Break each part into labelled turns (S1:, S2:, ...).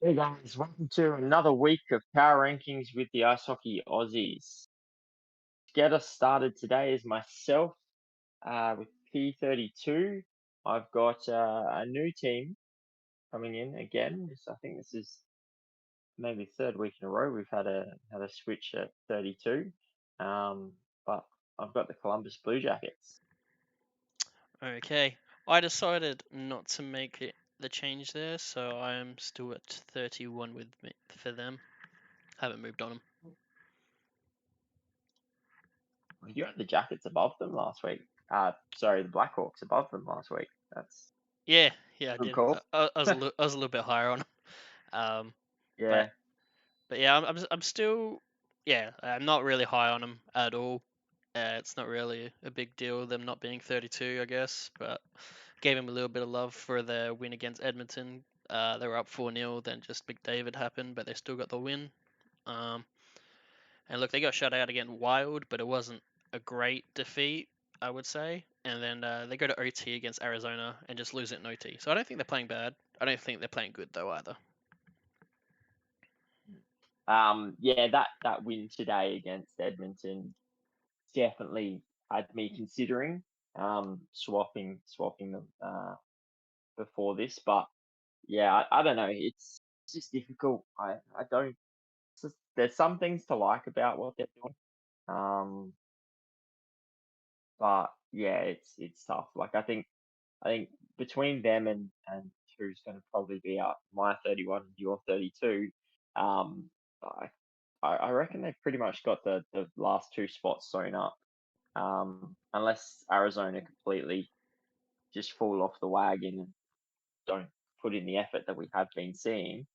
S1: Hey guys, welcome to another week of Power Rankings with the Ice Hockey Aussies. To get us started today is myself with P32. I've got a new team coming in again. I think this is maybe the third week in a row we've had a switch at 32. But I've got the Columbus Blue Jackets.
S2: Okay, I decided not to make the change there, so I am still at 31 with me for them. Haven't moved on them.
S1: You had the Jackets above them last week. Sorry, the Blackhawks above them last week. That's
S2: Yeah, I
S1: good
S2: did.
S1: call.
S2: I was a little bit higher on them. Um, but
S1: Yeah.
S2: but yeah, I'm still I'm not really high on them at all. It's not really a big deal them not being 32, I guess. But gave them a little bit of love for their win against Edmonton. They were up 4-0, then just McDavid happened, but they still got the win. Um, And look, they got shut out again Wild, but it wasn't a great defeat, I would say. And then they go to OT against Arizona and just lose it in OT. So I don't think they're playing bad. I don't think they're playing good though either.
S1: Yeah, that win today against Edmonton definitely had me considering swapping them before this, but yeah, I don't know. It's just difficult. I don't. There's some things to like about what they're doing, um, but yeah, it's tough. Like I think between them and who's going to probably be up my 31 and your 32, um, I I reckon they've pretty much got the last two spots sewn up. Unless Arizona completely just fall off the wagon and don't put in the effort that we have been seeing,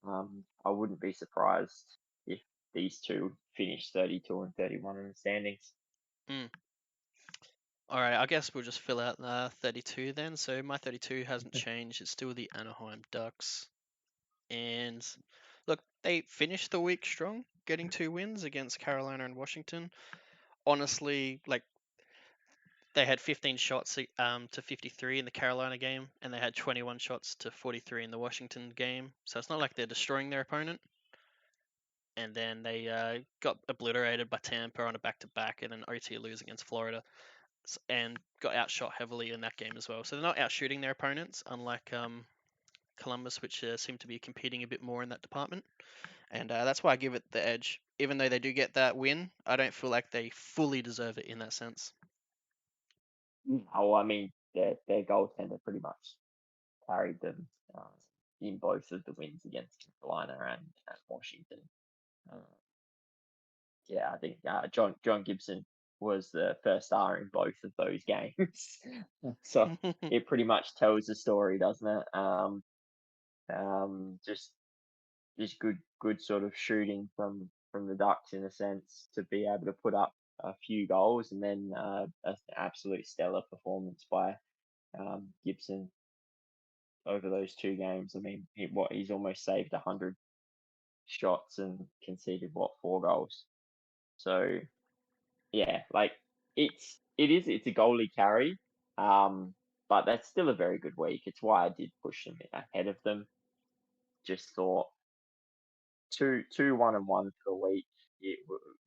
S1: I wouldn't be surprised if these two finish 32 and 31 in the standings.
S2: Mm. All right, I guess we'll just fill out 32 then. So my 32 hasn't changed. It's still the Anaheim Ducks. And look, they finished the week strong, getting 2 wins against Carolina and Washington. Honestly, like they had 15 shots to 53 in the Carolina game, and they had 21 shots to 43 in the Washington game. So it's not like they're destroying their opponent. And then they got obliterated by Tampa on a back-to-back, and then OT lose against Florida, and got outshot heavily in that game as well. So they're not outshooting their opponents, unlike Columbus, which seem to be competing a bit more in that department. And that's why I give it the edge. Even though they do get that win, I don't feel like they fully deserve it in that sense.
S1: Oh, I mean, their goaltender pretty much carried them in both of the wins against Carolina and Washington. Uh, yeah, I think John Gibson was the first star in both of those games. So it pretty much tells the story, doesn't it? Just good sort of shooting from the Ducks in a sense to be able to put up a few goals, and then an absolute stellar performance by Gibson over those two games. I mean, he's almost saved 100 shots and conceded what 4 goals. So yeah, like it's a goalie carry, um, but that's still a very good week. It's why I did push them ahead of them. Just thought two 1-1 for the week.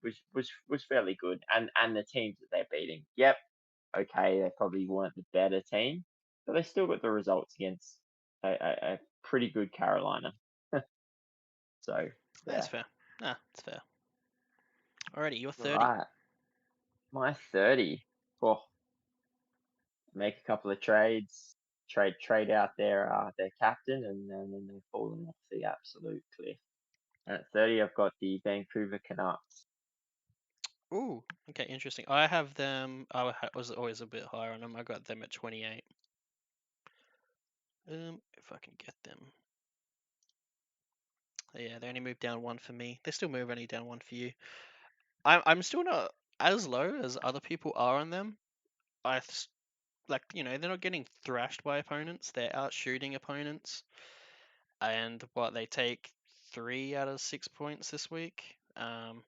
S1: Was fairly good, and the teams that they're beating. Yep, okay, they probably weren't the better team, but they still got the results against a pretty good Carolina. So
S2: That's
S1: yeah,
S2: fair. That's fair. Alrighty, you're 30.
S1: right. My 30. Oh, make a couple of trades, trade out their captain, and then they've fallen off the absolute cliff. And at 30, I've got the Vancouver Canucks.
S2: Ooh, okay, interesting. I have them. Was always a bit higher on them. I got them at 28. If I can get them. Yeah, they only moved down one for me. They still move only down one for you. I'm still not as low as other people are on them. Like they're not getting thrashed by opponents. They're out shooting opponents, and what they take 3 out of 6 points this week. And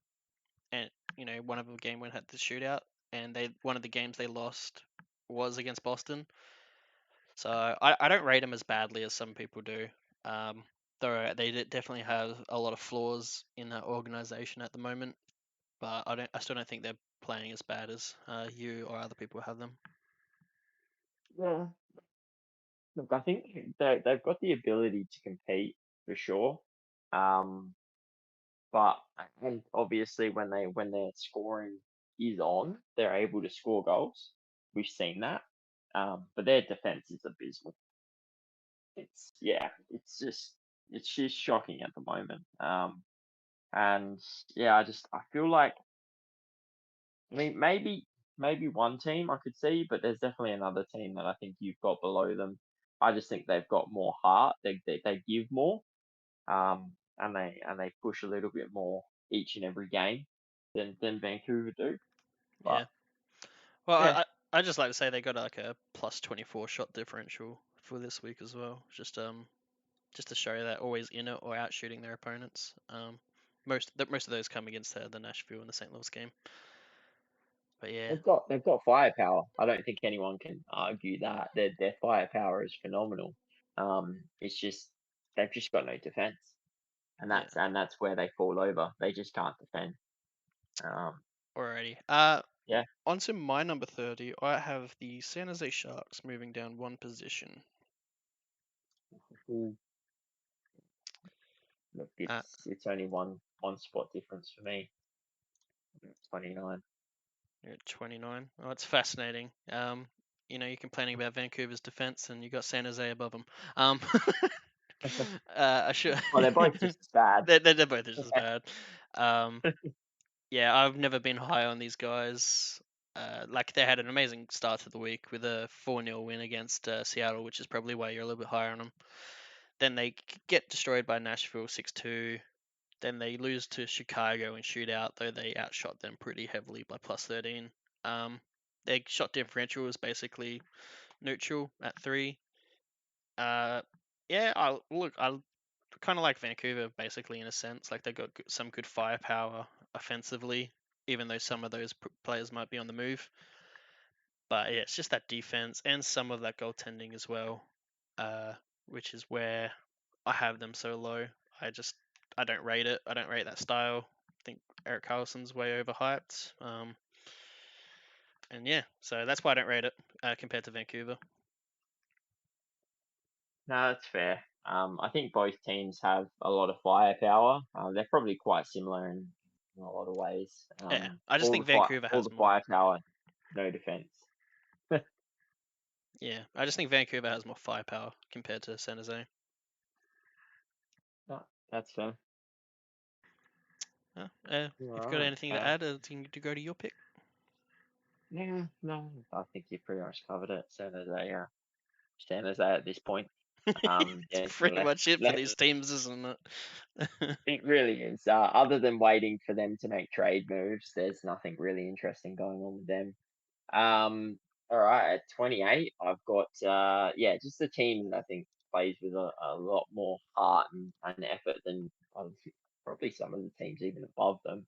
S2: one of the game went had the shootout, and one of the games they lost was against Boston. So I don't rate them as badly as some people do. Um, Though they definitely have a lot of flaws in that organization at the moment, but I still don't think they're playing as bad as you or other people have them.
S1: Yeah. Look, I think they've got the ability to compete for sure. Um, but and obviously when their scoring is on, they're able to score goals. We've seen that. But their defense is abysmal. It's just shocking at the moment. And yeah, I feel like I mean maybe one team I could see, but there's definitely another team that I think you've got below them. I just think they've got more heart. They give more. And they push a little bit more each and every game than Vancouver do. But
S2: Yeah. Well,
S1: yeah,
S2: I just like to say they got like a plus 24 shot differential for this week as well. Just to show they're always in it or out shooting their opponents. Most of those come against the Nashville and the St. Louis game. But yeah,
S1: they've got firepower. I don't think anyone can argue that their firepower is phenomenal. It's just they've just got no defense, and
S2: yeah.
S1: that's where they fall over. They just can't defend. Um,
S2: Alrighty.
S1: yeah,
S2: On to my number 30. I have the San Jose Sharks moving down one position.
S1: Ooh, look,
S2: Uh,
S1: it's only one spot difference for me. 29.
S2: you're at 29. Oh, it's fascinating. You're complaining about Vancouver's defense, and you got San Jose above them. I should.
S1: Well, they're both just as bad.
S2: They're both just as bad. Um, yeah, I've never been high on these guys. Like they had an amazing start to the week with a 4-0 win against Seattle, which is probably why you're a little bit higher on them. Then they get destroyed by Nashville 6-2. Then they lose to Chicago in shootout, though they outshot them pretty heavily by plus 13. Their shot differential is basically neutral at 3. Yeah, I kind of like Vancouver basically in a sense. Like they got some good firepower offensively, even though some of those players might be on the move. But yeah, it's just that defense and some of that goaltending as well, which is where I have them so low. I don't rate it. I don't rate that style. I think Eric Carlson's way overhyped. And yeah, so that's why I don't rate it compared to Vancouver.
S1: No, that's fair. I think both teams have a lot of firepower. They're probably quite similar in a lot of ways.
S2: Yeah, I just think Vancouver
S1: All
S2: has
S1: the
S2: more.
S1: firepower, no defense.
S2: Yeah, I just think Vancouver has more firepower compared to San Jose.
S1: No, that's fair.
S2: If you've got
S1: Right.
S2: anything to add, to go to your pick.
S1: Yeah, no, I think you pretty much covered it. San Jose at this point.
S2: It's
S1: Anything
S2: pretty much it for
S1: left,
S2: these teams, isn't it?
S1: it really is. Other than waiting for them to make trade moves, there's nothing really interesting going on with them. All right, at 28, I've got just a team that I think plays with a lot more heart and effort than probably some of the teams even above them.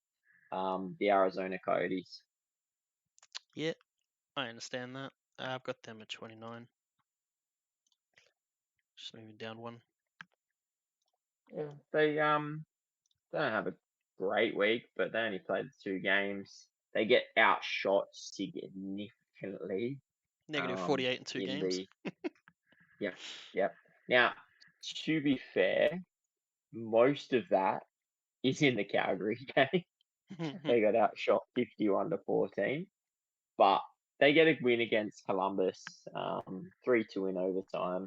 S1: The Arizona Coyotes.
S2: Yeah, I understand that. I've got them at 29. Just moving down one.
S1: Yeah, they don't have a great week, but they only played 2 games. They get outshot significantly.
S2: Negative 48 in two
S1: In
S2: games.
S1: the Yep, yep. Now, to be fair, most of that is in the Calgary game. They got outshot 51-14, but they get a win against Columbus, 3-2 in overtime.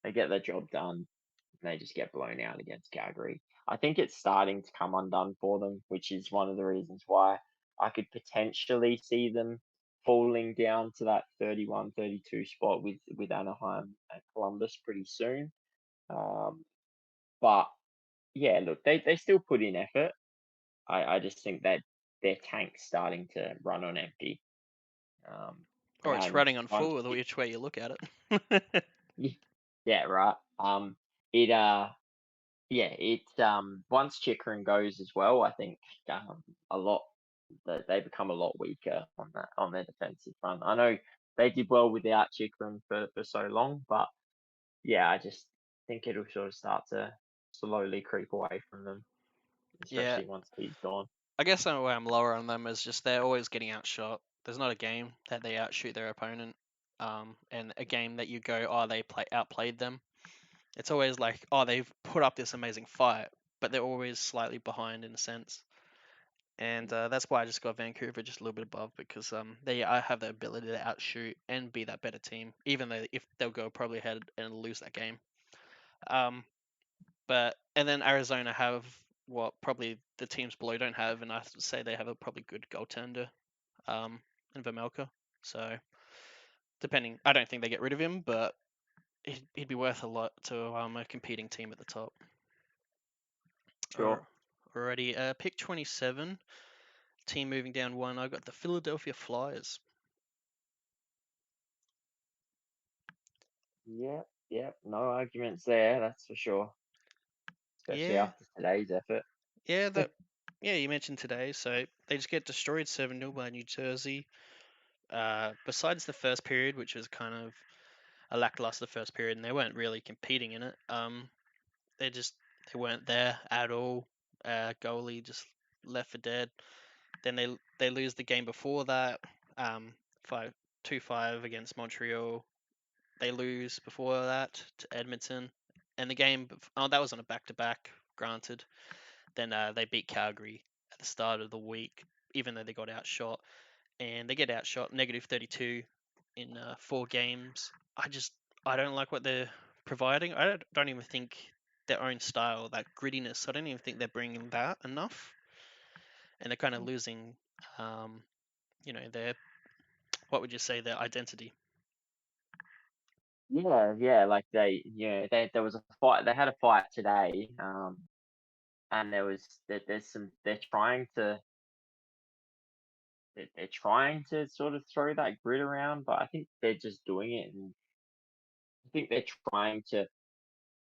S1: They get the job done. And they just get blown out against Calgary. I think it's starting to come undone for them, which is one of the reasons why I could potentially see them falling down to that 31, 32 spot with Anaheim and Columbus pretty soon. But yeah, look, they still put in effort. I just think that their tank's starting to run on empty.
S2: Or it's
S1: And
S2: running on
S1: once
S2: full, with which way you look at it.
S1: yeah, right. It Yeah, it's once Chikrin goes as well, I think a lot that they become a lot weaker on their defensive front. I know they did well without Chikrin for so long, but yeah, I just think it'll sort of start to slowly creep away from them,
S2: Yeah,
S1: especially once he's gone.
S2: I guess the way I'm lower on them is just they're always getting outshot. There's not a game that they outshoot their opponent, and a game that you go, oh, they outplayed them. It's always like, oh, they've put up this amazing fight, but they're always slightly behind in a sense. And that's why I just got Vancouver just a little bit above because they have the ability to outshoot and be that better team, even though if they'll go probably ahead and lose that game. Um, but and then Arizona have what probably the teams below don't have, and I say they have a probably good goaltender, in Vermelka. So depending, I don't think they get rid of him, but he'd be worth a lot to a competing team at the top.
S1: Sure.
S2: Alrighty, pick 27. Team moving down one. I got the Philadelphia Flyers.
S1: Yep, yep. No arguments there, that's for sure. Especially
S2: Yeah,
S1: after today's effort.
S2: yeah, yeah. You mentioned today, so they just get destroyed 7-0 by New Jersey. Besides the first period, which was kind of a lackluster first period, and they weren't really competing in it. They just they weren't there at all. Goalie just left for dead. Then they lose the game before that, 5-2-5 against Montreal. They lose before that to Edmonton, and the game. Oh, that was on a back-to-back, granted. Then they beat Calgary at the start of the week, even though they got outshot, and they get outshot -32 in 4 games. I don't like what they're providing. I don't even think their own style, that grittiness. I don't even think they're bringing that enough, and they're kind of losing. Um, their what would you say their identity?
S1: Yeah, yeah, like there was a fight. They had a fight today, and there's some. They're trying to sort of throw that grit around, but I think they're just doing it, and I think they're trying to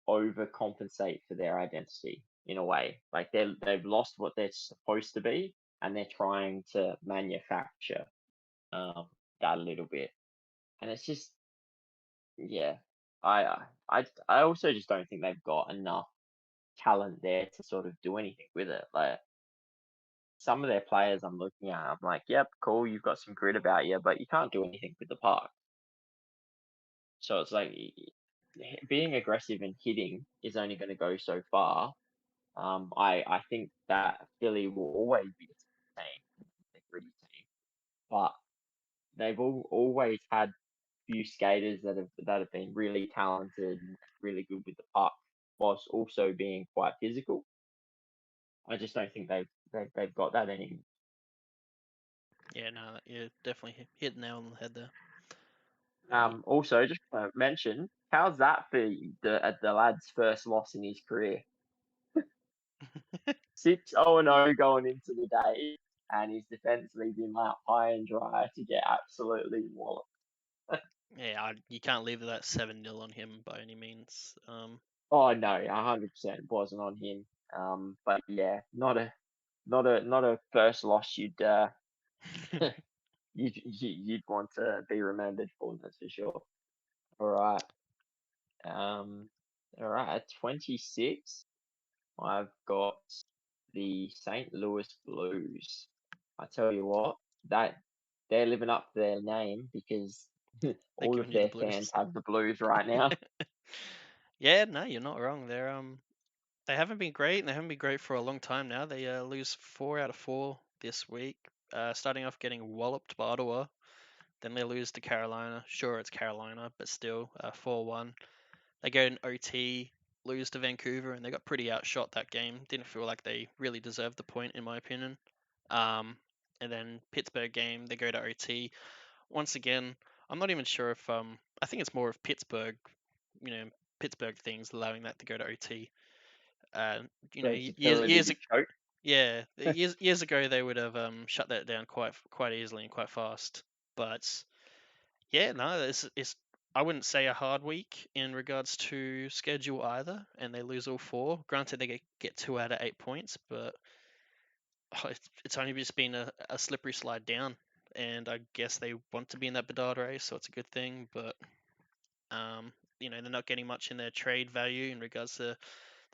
S1: overcompensate for their identity in a way. Like they've lost what they're supposed to be, and they're trying to manufacture um, that a little bit, and it's just yeah. I also just don't think they've got enough talent there to sort of do anything with it. Like some of their players I'm looking at, I'm like, yep, cool, you've got some grit about you, but you can't do anything with the puck. So it's like being aggressive and hitting is only going to go so far. I think that Philly will always be a team, a gritty team, but they've always had few skaters that have been really talented and really good with the puck, whilst also being quite physical. I just don't think they've got that anymore.
S2: Yeah, no, you definitely hit the nail on the head there.
S1: Also, just mention, how's that for the lad's first loss in his career? 6-0-0 going into the day, and his defense leaves him out high and dry to get absolutely walloped.
S2: Yeah, you can't leave that 7-0 on him by any means.
S1: Oh no, 100% wasn't on him. But yeah, not a first loss you'd want to be remembered for. That's for sure. All right. All right. At 26, I've got the St. Louis Blues. I tell you what, that they're living up to their name because
S2: They're
S1: all of
S2: giving you the
S1: their fans
S2: blues.
S1: have the Blues right now.
S2: Yeah, no, you're not wrong. They haven't been great, and they haven't been great for a long time now. They lose 4 out of 4 this week. Starting off getting walloped by Ottawa, then they lose to Carolina. Sure, it's Carolina, but still 4-1. They go in OT, lose to Vancouver, and they got pretty outshot that game. Didn't feel like they really deserved the point, in my opinion. Um, and then Pittsburgh game, they go to OT. Once again, I'm not even sure if I think it's more of Pittsburgh, you know, Pittsburgh things allowing that to go to OT. Uh,
S1: First
S2: years
S1: ability to choke.
S2: yeah, years ago they would have shut that down quite easily and quite fast. But yeah, no, it's I wouldn't say a hard week in regards to schedule either, and they lose all 4. Granted, they get 2 out of 8 points, but it's only just been a slippery slide down, and I guess they want to be in that Bedard race, so it's a good thing. But they're not getting much in their trade value in regards to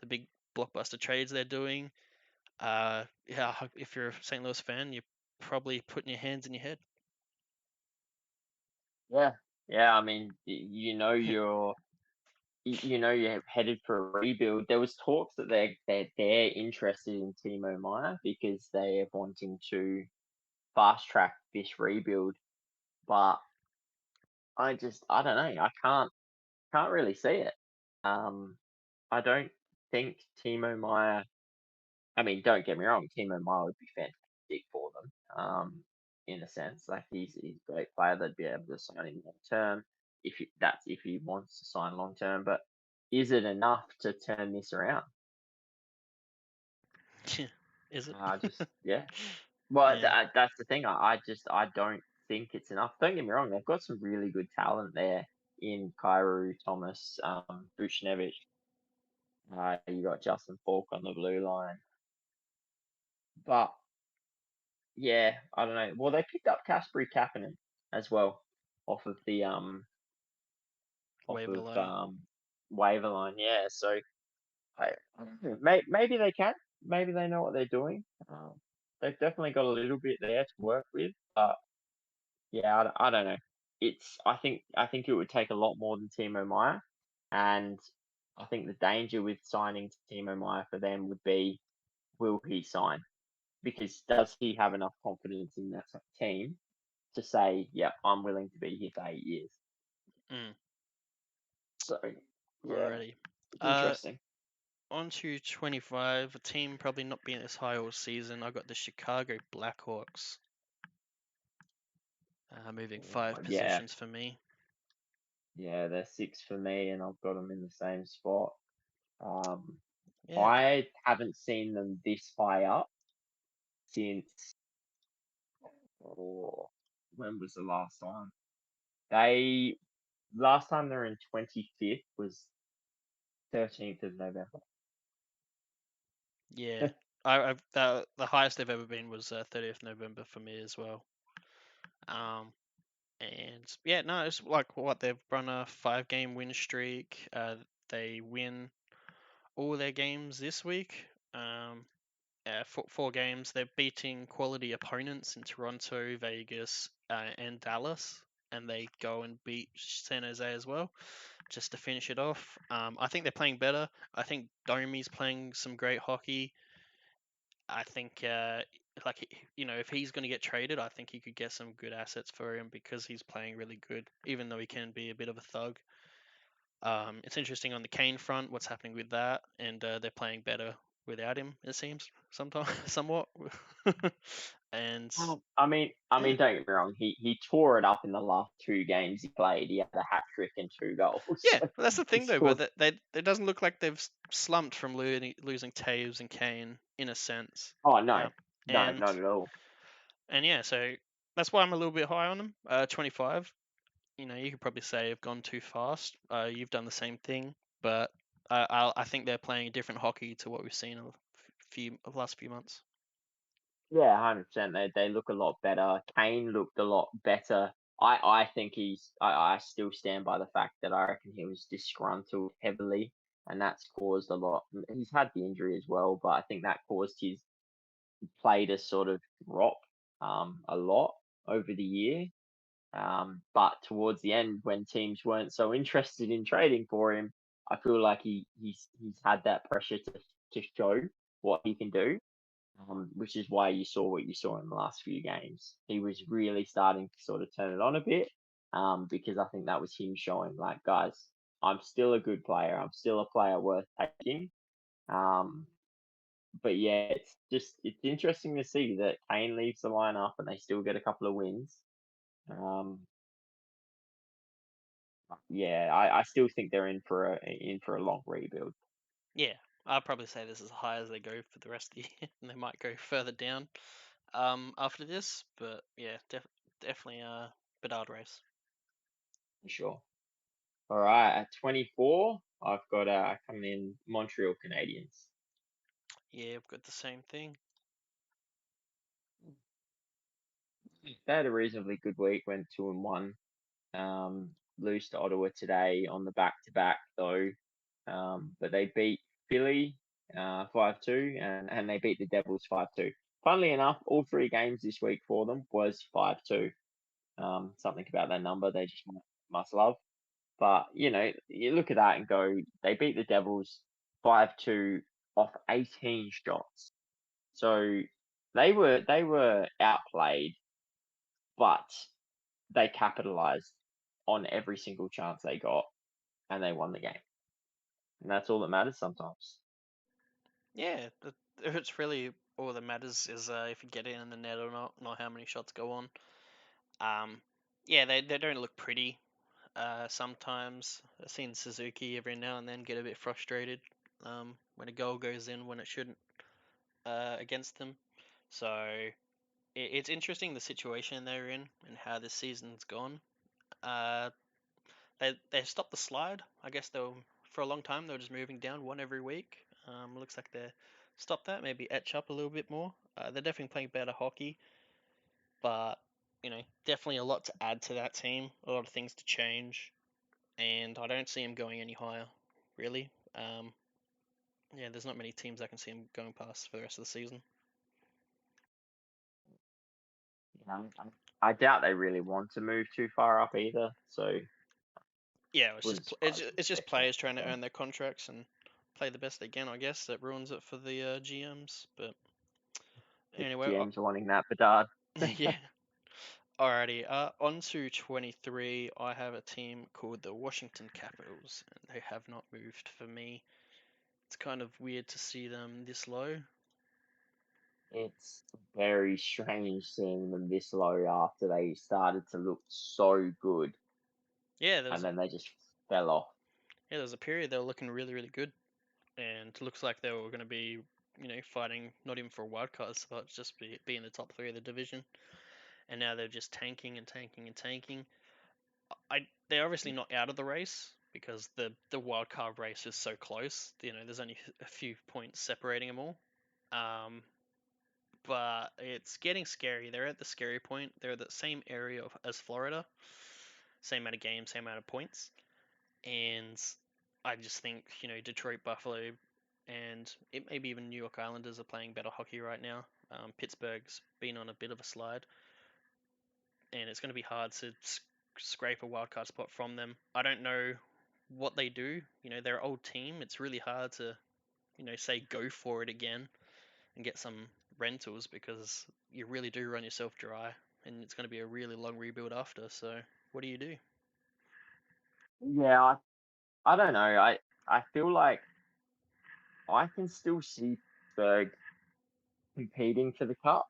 S2: the big blockbuster trades they're doing. Yeah, if you're a St. Louis fan, you're probably putting your hands in your head.
S1: Yeah, yeah. I mean, you're headed for a rebuild. There was talks that they're interested in Timo Meyer because they are wanting to fast track this rebuild. But I don't know. I can't really see it. Um, I don't think Timo Meyer. I mean, don't get me wrong, Timo Meyer would be fantastic for them. In a sense, like he's a great player. They'd be able to sign him long term if he wants to sign long term. But is it enough to turn this around?
S2: Is it?
S1: Just yeah. Well,
S2: Yeah.
S1: that's the thing. I don't think it's enough. Don't get me wrong. They've got some really good talent there in Kyrou, Thomas, Buchnevich. You got Justin Falk on the blue line, but yeah, I don't know. Well, they picked up Kasperi Kapanen as well off of the off
S2: Waiver
S1: of
S2: line.
S1: waiver line. Yeah, so I don't know. Maybe they can. Maybe they know what they're doing. They've definitely got a little bit there to work with, but yeah, I don't know. I think it would take a lot more than Timo Meyer, and I think the danger with signing Timo Meyer for them would be, will he sign? Because does he have enough confidence in that team to say, yeah, I'm willing to be here for 8 years?
S2: Mm,
S1: So, yeah,
S2: alrighty. Uh,
S1: interesting.
S2: on to 25. A team probably not being this high all season. I got the Chicago Blackhawks. Moving
S1: Oh,
S2: 5
S1: yeah,
S2: positions for me.
S1: yeah, they're six for me, and I've got them in the same spot. Um,
S2: Yeah.
S1: I haven't seen them this high up since, oh, when was the last time? They last time they were in 25th was 13th of November.
S2: Yeah. The highest they've ever been was 30th November for me as well. Um, and yeah, no, it's like what they've run a 5 game win streak. They win all their games this week. Four games. They're beating quality opponents in Toronto, Vegas, and Dallas, and they go and beat San Jose as well, just to finish it off. I think they're playing better. I think Domi's playing some great hockey. I think, if he's going to get traded, I think he could get some good assets for him because he's playing really good, even though he can be a bit of a thug. It's interesting on the Kane front, what's happening with that, and they're playing better without him. It seems sometimes, somewhat. And
S1: I mean,
S2: yeah,
S1: don't get me wrong. He tore it up in the last two games he played. He had a hat trick and two goals.
S2: yeah,
S1: So
S2: that's the
S1: he
S2: thing though. But
S1: scored.
S2: it doesn't look like they've slumped from losing Taves and Kane in a sense.
S1: Oh no,
S2: Uh,
S1: no,
S2: and
S1: not at all.
S2: and yeah, so that's why I'm a little bit high on them. 25. You could probably say have gone too fast. You've done the same thing, but I think they're playing a different hockey to what we've seen of the last few months.
S1: Yeah, 100%. They look a lot better. Kane looked a lot better. I think I still stand by the fact that I reckon he was disgruntled heavily, and that's caused a lot. He's had the injury as well, but I think that caused his play to sort of drop a lot over the year. But towards the end, when teams weren't so interested in trading for him, I feel like he's had that pressure to show what he can do, which is why you saw what you saw in the last few games. He was really starting to sort of turn it on a bit, because I think that was him showing, like, guys, I'm still a good player. I'm still a player worth taking. Um, but yeah, it's interesting to see that Kane leaves the lineup and they still get a couple of wins. Um, yeah, I still think they're in for a long rebuild.
S2: Yeah, I'll probably say this is as high as they go for the rest of the year, and they might go further down after this. But yeah, definitely a Bedard race.
S1: For sure. All right, at 24, I've got coming in Montreal Canadiens.
S2: Yeah, I've got the same thing.
S1: They had a reasonably good week, went 2-1. Lose to Ottawa today on the back to back though. But they beat Philly 5-2, and they beat the Devils 5-2. Funnily enough, all 3 games this week for them was 5-2. Something about that number they just must love. But you look at that and go, they beat the Devils 5-2 off 18 shots. So they were outplayed, but they capitalized on every single chance they got, and they won the game. And that's all that matters sometimes.
S2: Yeah, it's really all that matters is if you get it in the net or not how many shots go on. Um, yeah, they don't look pretty. Sometimes I've seen Suzuki every now and then get a bit frustrated when a goal goes in when it shouldn't against them. So it's interesting the situation they're in and how this season's gone. Uh, they stopped the slide. I guess they were, for a long time they were just moving down one every week. Looks like they stopped that. Maybe etch up a little bit more. They're definitely playing better hockey, but definitely a lot to add to that team. A lot of things to change, and I don't see him going any higher, really. Yeah, there's not many teams I can see him going past for the rest of the season.
S1: I doubt they really want to move too far up either. So
S2: Yeah,
S1: wouldn't
S2: it's
S1: surprise
S2: just,
S1: me
S2: it's
S1: if they
S2: just
S1: finish
S2: players trying to
S1: there.
S2: earn their contracts and play the best they can. I guess that ruins it for the GMs. But anyway,
S1: GMs are wanting that Bedard.
S2: yeah. Alrighty, on to 23. I have a team called the Washington Capitals, and they have not moved for me. It's kind of weird to see them this low.
S1: It's very strange seeing them this low after they started to look so good,
S2: Yeah,
S1: and then they just fell off.
S2: there was a period they were looking really, really good, and it looks like they were going to be, fighting not even for a wild card spot, just be in the top three of the division. And now they're just tanking and tanking and tanking. They're obviously not out of the race because the wild card race is so close. There's only a few points separating them all. Um, but it's getting scary. They're at the scary point. They're at the same area as Florida, same amount of games, same amount of points, and I just think Detroit, Buffalo, and it maybe even New York Islanders are playing better hockey right now. Pittsburgh's been on a bit of a slide, and it's going to be hard to scrape a wildcard spot from them. I don't know what they do. They're an old team. It's really hard to say go for it again and get some rentals because you really do run yourself dry, and it's going to be a really long rebuild after. So what do you do?
S1: Yeah, I don't know. I feel like I can still see Pittsburgh competing for the cup.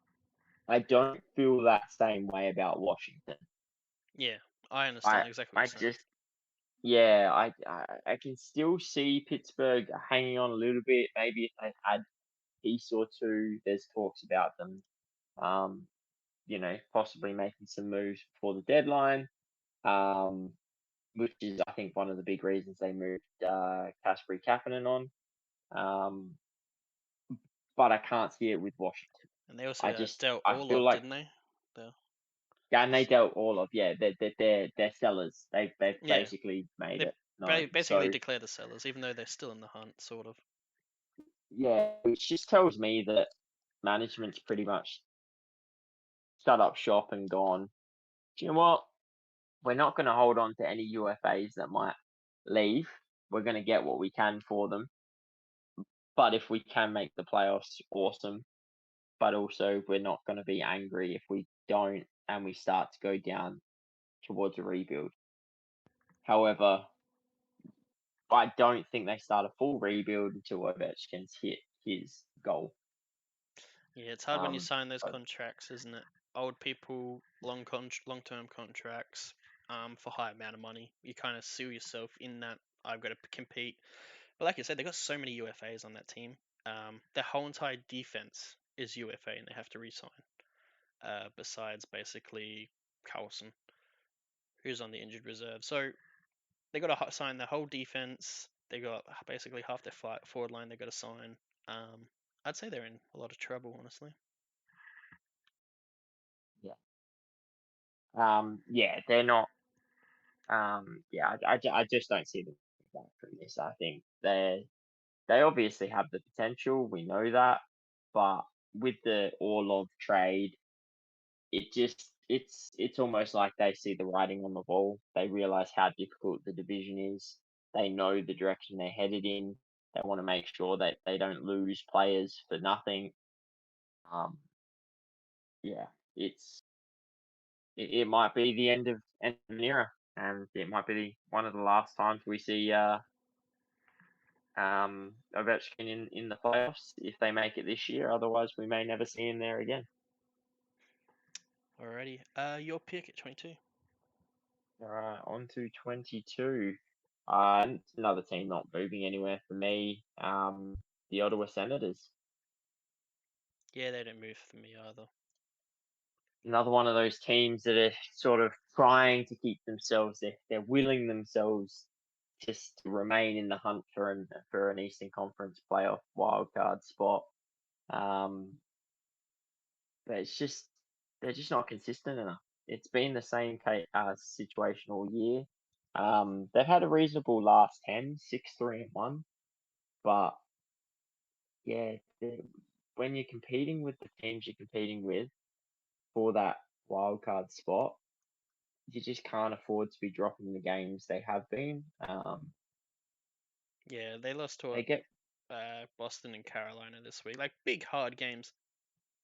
S1: I don't feel that same way about Washington.
S2: Yeah, I
S1: I
S2: understand exactly what
S1: I
S2: you're saying.
S1: just yeah, I can still see Pittsburgh hanging on a little bit. Maybe if they had a piece or two, there's talks about them, um, possibly making some moves before the deadline. Um, which is I think one of the big reasons they moved Kasperi Kapanen on. Um, but I can't see it with Washington.
S2: And they also
S1: I just
S2: dealt
S1: I feel
S2: Orlov,
S1: like
S2: didn't they? The,
S1: yeah, and
S2: the
S1: they dealt all of they're sellers. They've
S2: yeah,
S1: basically made
S2: they
S1: it known.
S2: basically
S1: So
S2: declare the sellers, even though they're still in the hunt, sort of.
S1: yeah, which just tells me that management's pretty much shut up shop and gone. Do you know what? We're not going to hold on to any UFAs that might leave. We're going to get what we can for them. But if we can make the playoffs, awesome. But also, we're not going to be angry if we don't and we start to go down towards a rebuild. However, I don't think they start a full rebuild until Ovechkin's hit his goal.
S2: Yeah, it's hard when you
S1: Um,
S2: sign those
S1: so,
S2: contracts, isn't it? Old people, long term contracts, for high amount of money. You kind of seal yourself in that. I've got to compete. But like you said, they got so many UFAs on that team. Their whole entire defense is UFA, and they have to resign. Besides basically Carlson, who's on the injured reserve. So they got to sign their whole defense. They got basically half their forward line. They got to sign. I'd say they're in a lot of trouble, honestly.
S1: yeah. Yeah, they're not. Yeah, I just don't see them back from this. I think they're they obviously have the potential. We know that, but with the Orlov trade, it's almost like they see the writing on the wall. They realize how difficult the division is. They know the direction they're headed in. They want to make sure that they don't lose players for nothing. Um, yeah, it's it might be the end of an era, and it might be one of the last times we see Ovechkin in the playoffs if they make it this year. Otherwise, we may never see him there again.
S2: Alrighty. Your pick at 22.
S1: All right, on to 22. Another team not moving anywhere for me. The Ottawa Senators.
S2: Yeah, they don't move for me either.
S1: Another one of those teams that are sort of trying to keep themselves. They're willing themselves just to remain in the hunt for an Eastern Conference playoff wildcard spot. Um, but it's just they're just not consistent enough. It's been the same situation all year. They've had a reasonable last 10, 6-3-1, but yeah, when you're competing with the teams you're competing with for that wild card spot, you just can't afford to be dropping the games they have been.
S2: Yeah, they lost to
S1: They get
S2: Boston and Carolina this week. Like big hard games.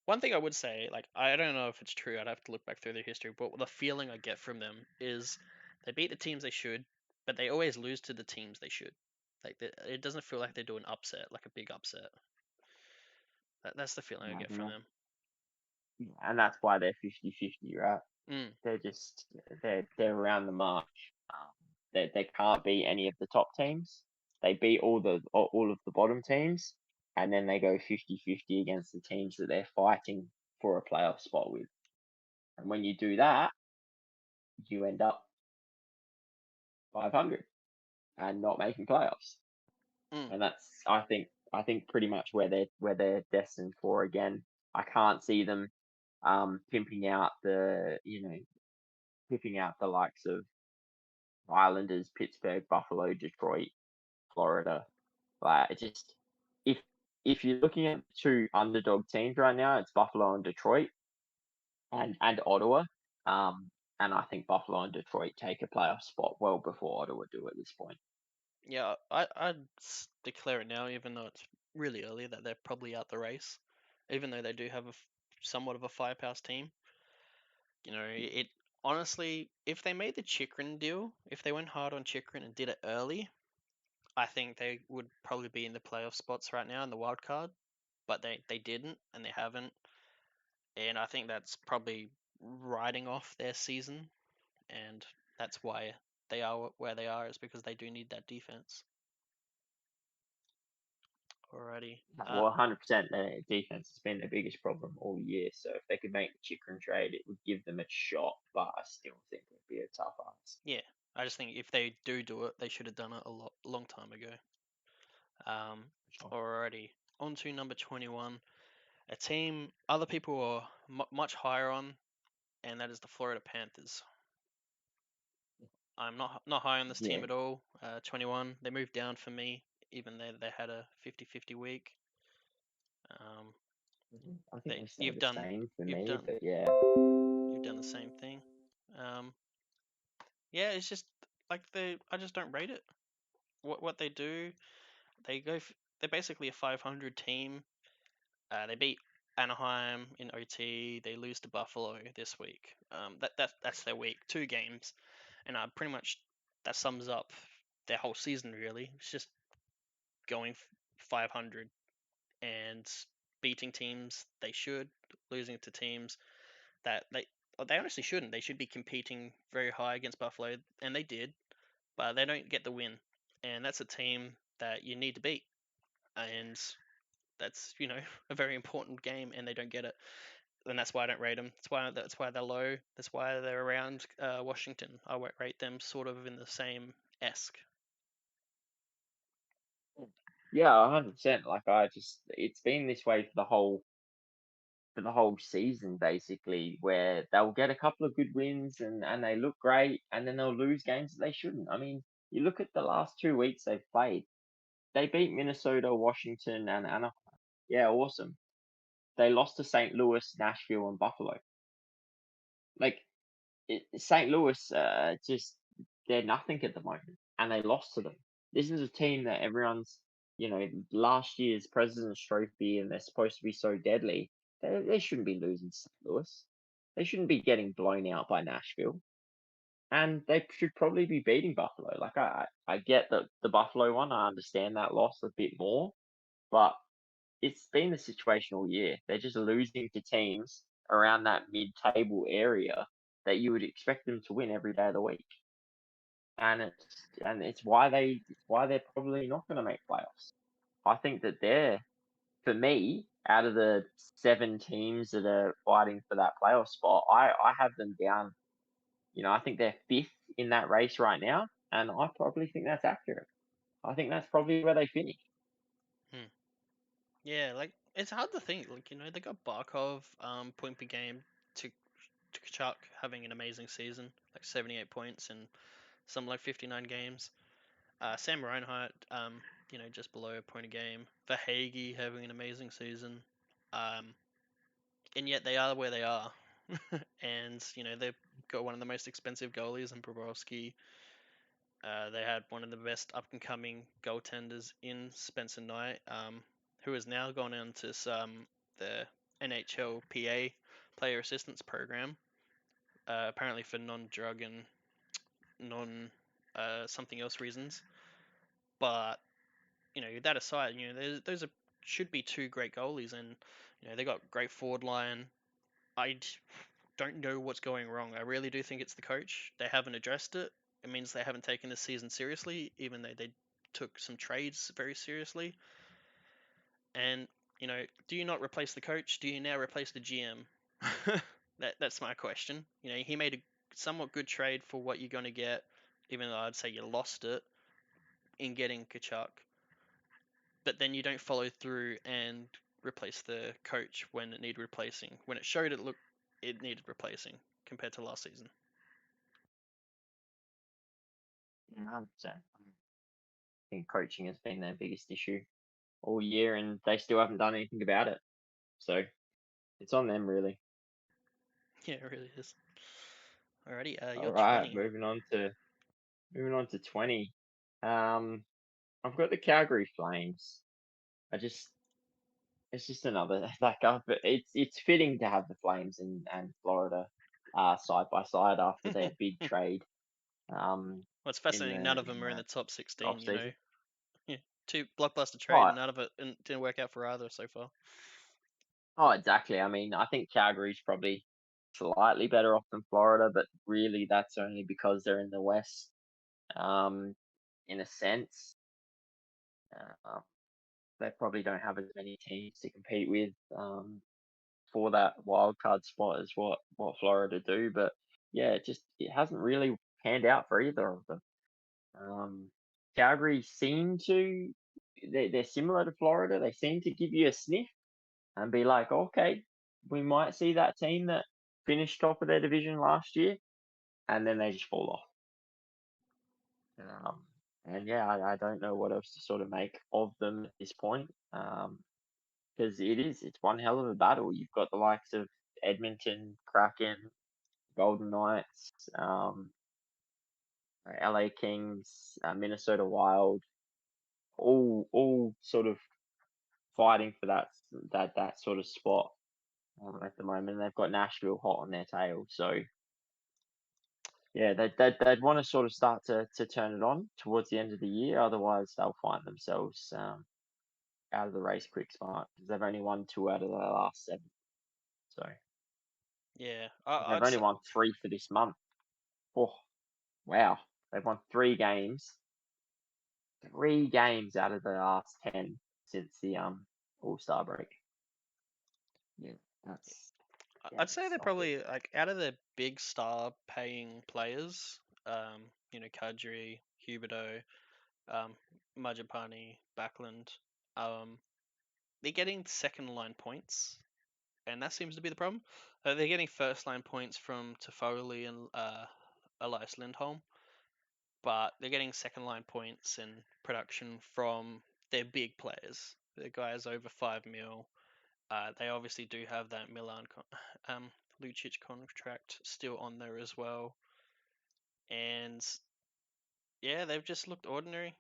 S2: One thing I would say, like I don't know if it's true. I'd have to look back through their history, but the feeling I get from them is they beat the teams they should, but they always lose to the teams they should. Like it doesn't feel like they do an upset, like a big upset. That's the feeling I get from them.
S1: and that's why they're 50-50, right?
S2: Mm,
S1: They're just they're around the mark. They can't beat any of the top teams. They beat all of the bottom teams, and then they go 50-50 against the teams that they're fighting for a playoff spot with. And when you do that, you end up 500 and not making playoffs.
S2: mm.
S1: And that's I think pretty much where they're destined for again. I can't see them pimping out pimping out the likes of Islanders, Pittsburgh, Buffalo, Detroit, Florida. Like it just if if you're looking at two underdog teams right now, it's Buffalo and Detroit and Ottawa. Um, and I think Buffalo and Detroit take a playoff spot well before Ottawa do at this point.
S2: Yeah, I'd declare it now, even though it's really early, that they're probably out the race. Even though they do have somewhat of a firepower team. It honestly, if they made the Chikrin deal, if they went hard on Chikrin and did it early, I think they would probably be in the playoff spots right now in the wild card. But they didn't and they haven't, and I think that's probably writing off their season, and that's why they are where they are is because they do need that defense. Alrighty.
S1: Well, 100%, their defense has been their biggest problem all year. So if they could make the Chikrin trade, it would give them a shot. But I still think it would be a tough ask.
S2: Yeah, I just think if they do it, they should have done it long time ago. Um,
S1: Sure.
S2: Alrighty. On to number 21, a team other people are much higher on, and that is the Florida Panthers. I'm not high on this team
S1: Yeah,
S2: at all. 21, they moved down for me, even though they had a 50-50 week. Um,
S1: I think they stay
S2: you've
S1: the
S2: done
S1: same for
S2: you've
S1: me.
S2: done
S1: But yeah,
S2: you've done the same thing. Um, yeah, it's just like I just don't rate it. What they do, they go they're basically a 500 team. They beat Anaheim in OT. They lose to Buffalo this week. That's their week, 2 games, and pretty much that sums up their whole season. Really, it's just going 500 and beating teams they should, losing to teams that they honestly shouldn't. They should be competing very high against Buffalo, and they did, but they don't get the win, and that's a team that you need to beat, and that's a very important game, and they don't get it, and that's why I don't rate them. That's why they're low. That's why they're around Washington. I won't rate them sort of in the same esque.
S1: yeah, 100%. Like it's been this way for the whole season basically, where they'll get a couple of good wins and they look great, and then they'll lose games that they shouldn't. I mean, you look at the last 2 weeks they've played. they beat Minnesota, Washington, and Anaheim. Yeah, awesome. They lost to St. Louis, Nashville, and Buffalo. Like St. Louis, just they're nothing at the moment, and they lost to them. This is a team that everyone's, last year's President's Trophy, and they're supposed to be so deadly. They shouldn't be losing to St. Louis. They shouldn't be getting blown out by Nashville, and they should probably be beating Buffalo. Like I get the Buffalo one. I understand that loss a bit more, but it's been the situation all year. They're just losing to teams around that mid-table area that you would expect them to win every day of the week, and it's why they're probably not going to make playoffs. I think that for me, out of the 7 teams that are fighting for that playoff spot, I have them down. I think they're fifth in that race right now, and I probably think that's accurate. I think that's probably where they finish.
S2: Hmm. Yeah, like it's hard to think. Like they got Barkov, point per game to Kachuk having an amazing season, like 78 points in some like 59 games. Sam Reinhart, just below a point a game. Verhaeghe having an amazing season. Um, and yet they are where they are. And they've got one of the most expensive goalies in Bobrovsky. They had one of the best up and coming goaltenders in Spencer Knight, who has now gone into the NHL PA player assistance program, apparently for non-drug and non something else reasons. But that aside, those should be two great goalies, and they got great forward line. Don't know what's going wrong. I really do think it's the coach. They haven't addressed it. It means they haven't taken the season seriously, even though they took some trades very seriously. And do you not replace the coach? Do you now replace the GM? That's my question. He made a somewhat good trade for what you're going to get, even though I'd say you lost it in getting Kachuk. But then you don't follow through and replace the coach when it needed replacing. When it showed it needed replacing compared to last season.
S1: Yeah, 100%. I think coaching has been their biggest issue all year, and they still haven't done anything about it. So it's on them, really.
S2: Yeah, it really is. Alrighty,
S1: All
S2: you're
S1: right,
S2: 20.
S1: moving on to 20. I've got the Calgary Flames. I just it's just another it's fitting to have the Flames and Florida side by side after their big trade
S2: Well, it's
S1: in
S2: fascinating.
S1: the
S2: None of them are in the top 16.
S1: off season.
S2: Yeah, two blockbuster trade,
S1: Oh,
S2: and none of it didn't work out for either so far.
S1: oh, exactly. I mean, I think Calgary's probably slightly better off than Florida, but really that's only because they're in the West. Um, in a sense, uh, they probably don't have as many teams to compete with for that wild card spot as what Florida do. But yeah, it hasn't really panned out for either of them. Calgary seem to they're similar to Florida. They seem to give you a sniff and be like, okay, we might see that team that finished top of their division last year, and then they just fall off. And yeah, I don't know what else to sort of make of them at this point. Because it's one hell of a battle. You've got the likes of Edmonton, Kraken, Golden Knights, LA Kings, Minnesota Wild, all sort of fighting for that sort of spot at the moment. And they've got Nashville hot on their tail, so yeah, they'd want to sort of start to turn it on towards the end of the year. Otherwise, they'll find themselves out of the race quick smart because they've only won 2 out of their last 7. So
S2: Yeah,
S1: they've
S2: I'd
S1: only
S2: say,
S1: won 3 for this month. Oh, wow. They've won 3 games. 3 games out of the last 10 since the All-Star break. Yeah, that's
S2: I'd say
S1: that's
S2: they're
S1: not good.
S2: probably like out of the big star paying players. Kadri, Huberdeau, Majapani, Backlund. Um, they're getting second line points, and that seems to be the problem. They're getting first line points from Toffoli and Elias Lindholm, but they're getting second line points and production from they're big players. The guys over 5 mil. They obviously do have that Milan Lucic contract still on there as well, and yeah, they've just looked ordinary.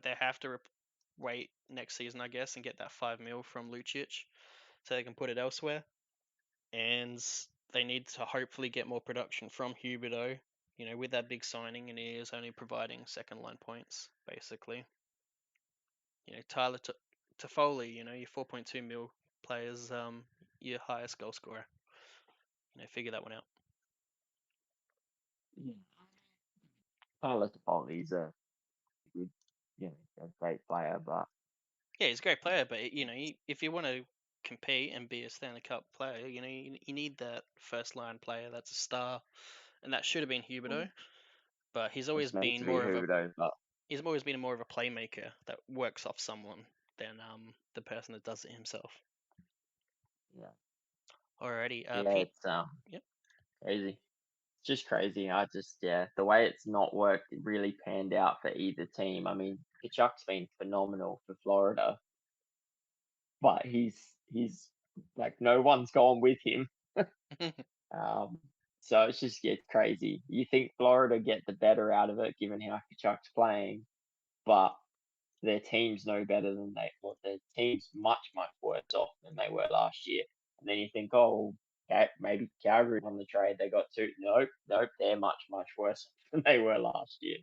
S2: They have to wait next season, I guess, and get that 5 mil from Lucic so they can put it elsewhere. And they need to hopefully get more production from Huberto. With that big signing, and he is only providing second line points basically. Tyler Toffoli, your 4.2 mil players, your highest goal scorer. Figure that one out.
S1: Yeah. Carlos Oli's a good, a great player, but
S2: Yeah, he's a great player, but if you want to compete and be a Stanley Cup player, you need that first line player that's a star, and that should have been Huberto. But
S1: it's meant to be Huberto, but
S2: he's always been more of a playmaker that works off someone than the person that does it himself.
S1: yeah,
S2: Alrighty,
S1: yeah,
S2: Pete.
S1: it's
S2: Yep.
S1: crazy. It's just crazy. The way it's not worked, it really panned out for either team. I mean, Kachuk's been phenomenal for Florida, but he's like no one's gone with him. Um, so it's crazy. You think Florida get the better out of it given how Kachuk's playing, but their team's no better than their team's much worse off than they were last year. And then you think, oh, okay, maybe Calgary won the trade. They got two. Nope, they're much worse than they were last year.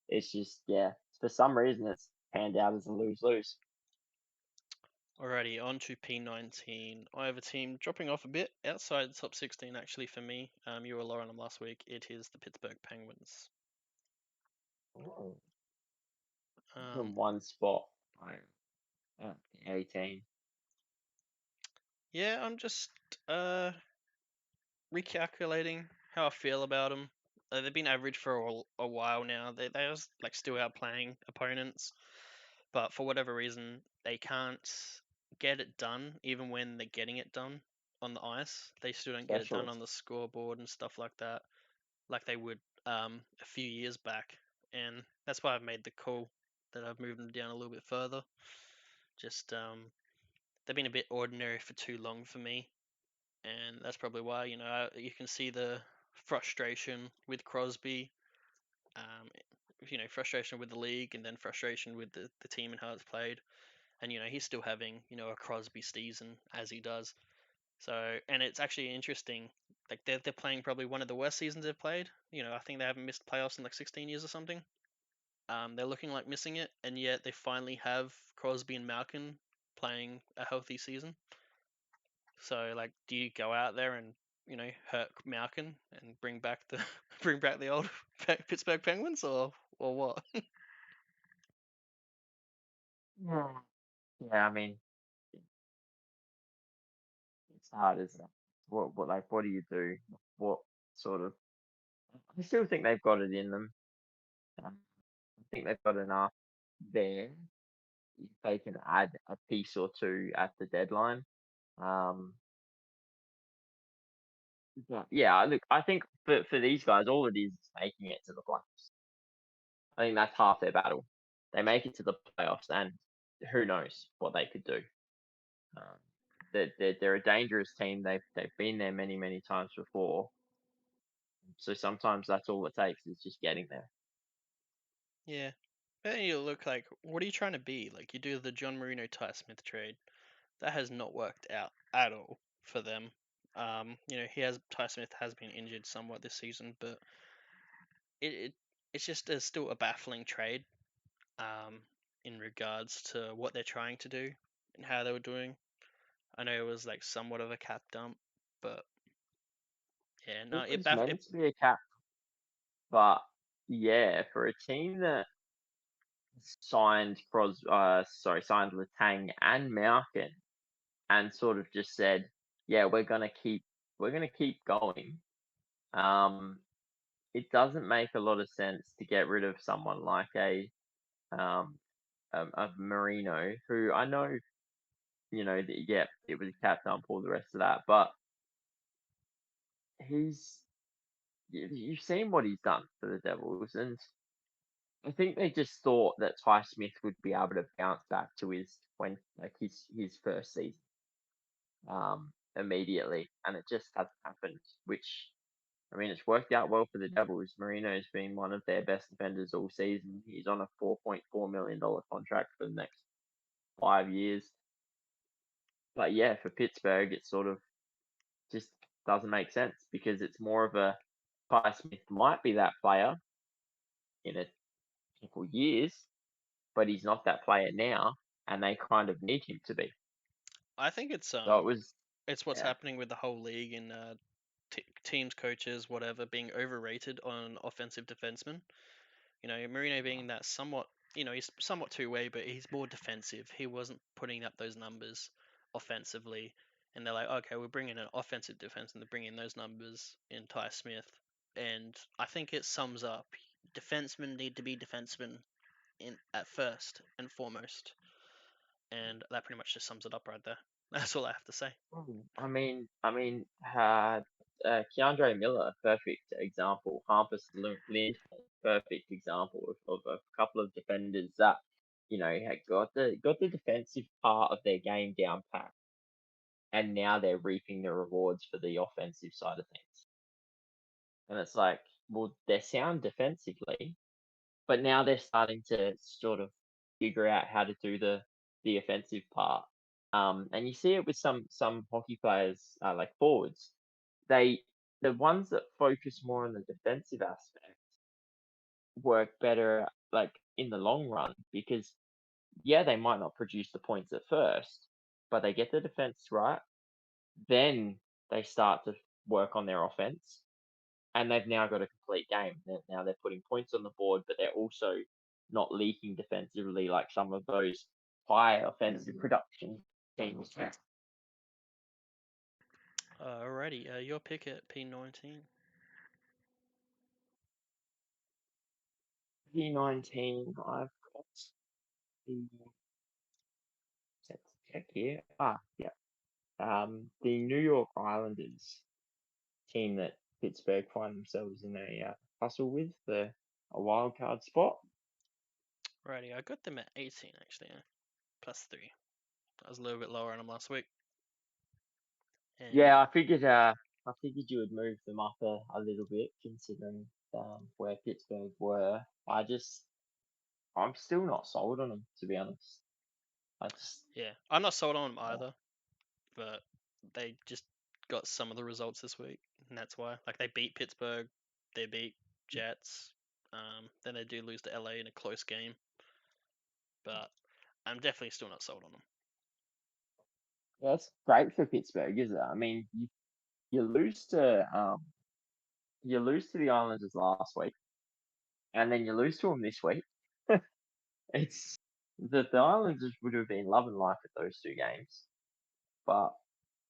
S1: It's just for some reason it's panned out as a lose lose.
S2: Alrighty, on to P19. I have a team dropping off a bit outside the top 16 actually for me. You were low on them last week. It is the Pittsburgh Penguins.
S1: Oh,
S2: Um,
S1: from one spot, like, 18.
S2: yeah, I'm just recalculating how I feel about them. They've been average for a while now. They are like still outplaying opponents, but for whatever reason they can't get it done. Even when they're getting it done on the ice, they still don't get it done on
S1: Specialist.
S2: the scoreboard and stuff like that, like they would a few years back. And that's why I've made the call that I've moved them down a little bit further. Just they've been a bit ordinary for too long for me, and that's probably why you can see the frustration with Crosby, um, frustration with the league, and then frustration with the team and how it's played. And he's still having a Crosby season as he does. So, and it's actually interesting. Like they're playing probably one of the worst seasons they've played. I think they haven't missed playoffs in like 16 years or something. They're looking like missing it, and yet they finally have Crosby and Malkin playing a healthy season. So, like, do you go out there and hurt Malkin and bring back the bring back the old Pittsburgh Penguins, or what?
S1: Yeah. Yeah, I mean, it's hard, isn't it? What do you do? What sort of? I still think they've got it in them. I think they've got enough there. If they can add a piece or two at the deadline. Um, but yeah, look, I think for these guys, all it is making it to the playoffs. I think that's half their battle. They make it to the playoffs, and who knows what they could do. Um, they're a dangerous team. They've been there many times before. So sometimes that's all it takes is just getting there.
S2: Yeah. And you look like, what are you trying to be? Like, you do the John Marino Ty Smith trade. That has not worked out at all for them. Ty Smith has been injured somewhat this season, but it it's just still a baffling trade. Um, in regards to what they're trying to do and how they were doing. I know it was like somewhat of a cap dump, but yeah, no,
S1: It was meant to be a cap, but yeah, for a team that signed Letang and Malkin and sort of just said, yeah, we're gonna keep going. Um, it doesn't make a lot of sense to get rid of someone like um a Marino, who I know, yeah, it was a cap dump, all the rest of that, but you've seen what he's done for the Devils, and I think they just thought that Ty Smith would be able to bounce back to his first season immediately, and it just hasn't happened. Which I mean, it's worked out well for the Devils. Marino's been one of their best defenders all season. He's on a $4.4 million contract for the next 5 years. But yeah, for Pittsburgh, it sort of just doesn't make sense because it's more of a Ty Smith might be that player in a couple years, but he's not that player now, and they kind of need him to be.
S2: I think it's
S1: So it was,
S2: it's what's
S1: yeah,
S2: happening with the whole league and teams, coaches, whatever, being overrated on offensive defensemen. Marino being that somewhat, he's somewhat two-way, but he's more defensive. He wasn't putting up those numbers offensively, and they're like, okay, we're bringing an offensive defense, and they're bringing those numbers in Ty Smith, and I think it sums up defensemen need to be defensemen in at first and foremost, and that pretty much just sums it up right there. That's all I have to say.
S1: Keandre Miller, perfect example. Hampus Lindholm, perfect example of a couple of defenders that had got the defensive part of their game down pat, and now they're reaping the rewards for the offensive side of things. And it's like, well, they're sound defensively, but now they're starting to sort of figure out how to do the offensive part. And you see it with some hockey players, like forwards. They the ones that focus more on the defensive aspect work better, like in the long run, because yeah, they might not produce the points at first, but they get the defense right. Then they start to work on their offense, and they've now got a complete game. Now they're putting points on the board, but they're also not leaking defensively like some of those high offensive production teams.
S2: Alrighty, your pick at P19.
S1: P19, I've got the let's check here. Yeah. The New York Islanders team that Pittsburgh find themselves in a tussle with for a wild card spot.
S2: Righty, I got them at 18 actually, +3. I was a little bit lower on them last week. And
S1: Yeah, I figured you would move them up a little bit considering where Pittsburgh were. I'm still not sold on them, to be honest. I just
S2: yeah, I'm not sold on them
S1: uh,
S2: either, but they just got some of the results this week, and that's why. Like they beat Pittsburgh, they beat Jets, then they do lose to LA in a close game, but I'm definitely still not sold on them.
S1: that's great for Pittsburgh, isn't it? I mean, you lose to the Islanders last week, and then you lose to them this week. It's the Islanders would have been loving life at those two games, but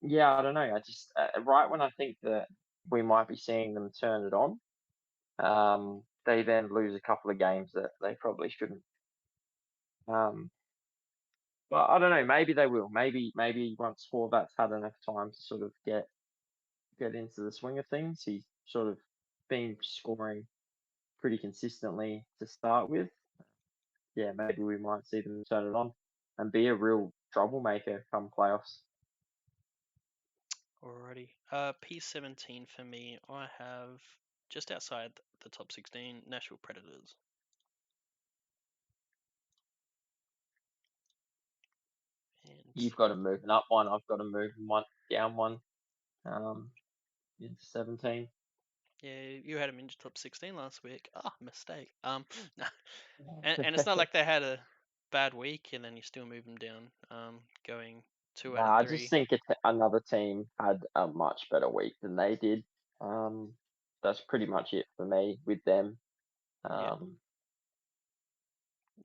S1: yeah, I don't know. I just right when I think that we might be seeing them turn it on, they then lose a couple of games that they probably shouldn't. Um, but I don't know. Maybe they will. Maybe once Horvat's had enough time to sort of get into the swing of things, he's sort of been scoring pretty consistently to start with. Yeah, maybe we might see them turn it on and be a real troublemaker come playoffs.
S2: Alrighty, P17 for me. I have just outside the top 16 Nashville Predators, and
S1: You've got to move it up one. I've got to move one down one. Um, into 17.
S2: yeah, you had them in your top 16 last week. Ah, mistake. Nah. And it's not like they had a bad week and then you still move them down. Going two out of
S1: Nah, I just
S2: three.
S1: think another team had a much better week than they did. Um, that's pretty much it for me with them.
S2: Yeah,
S1: Um,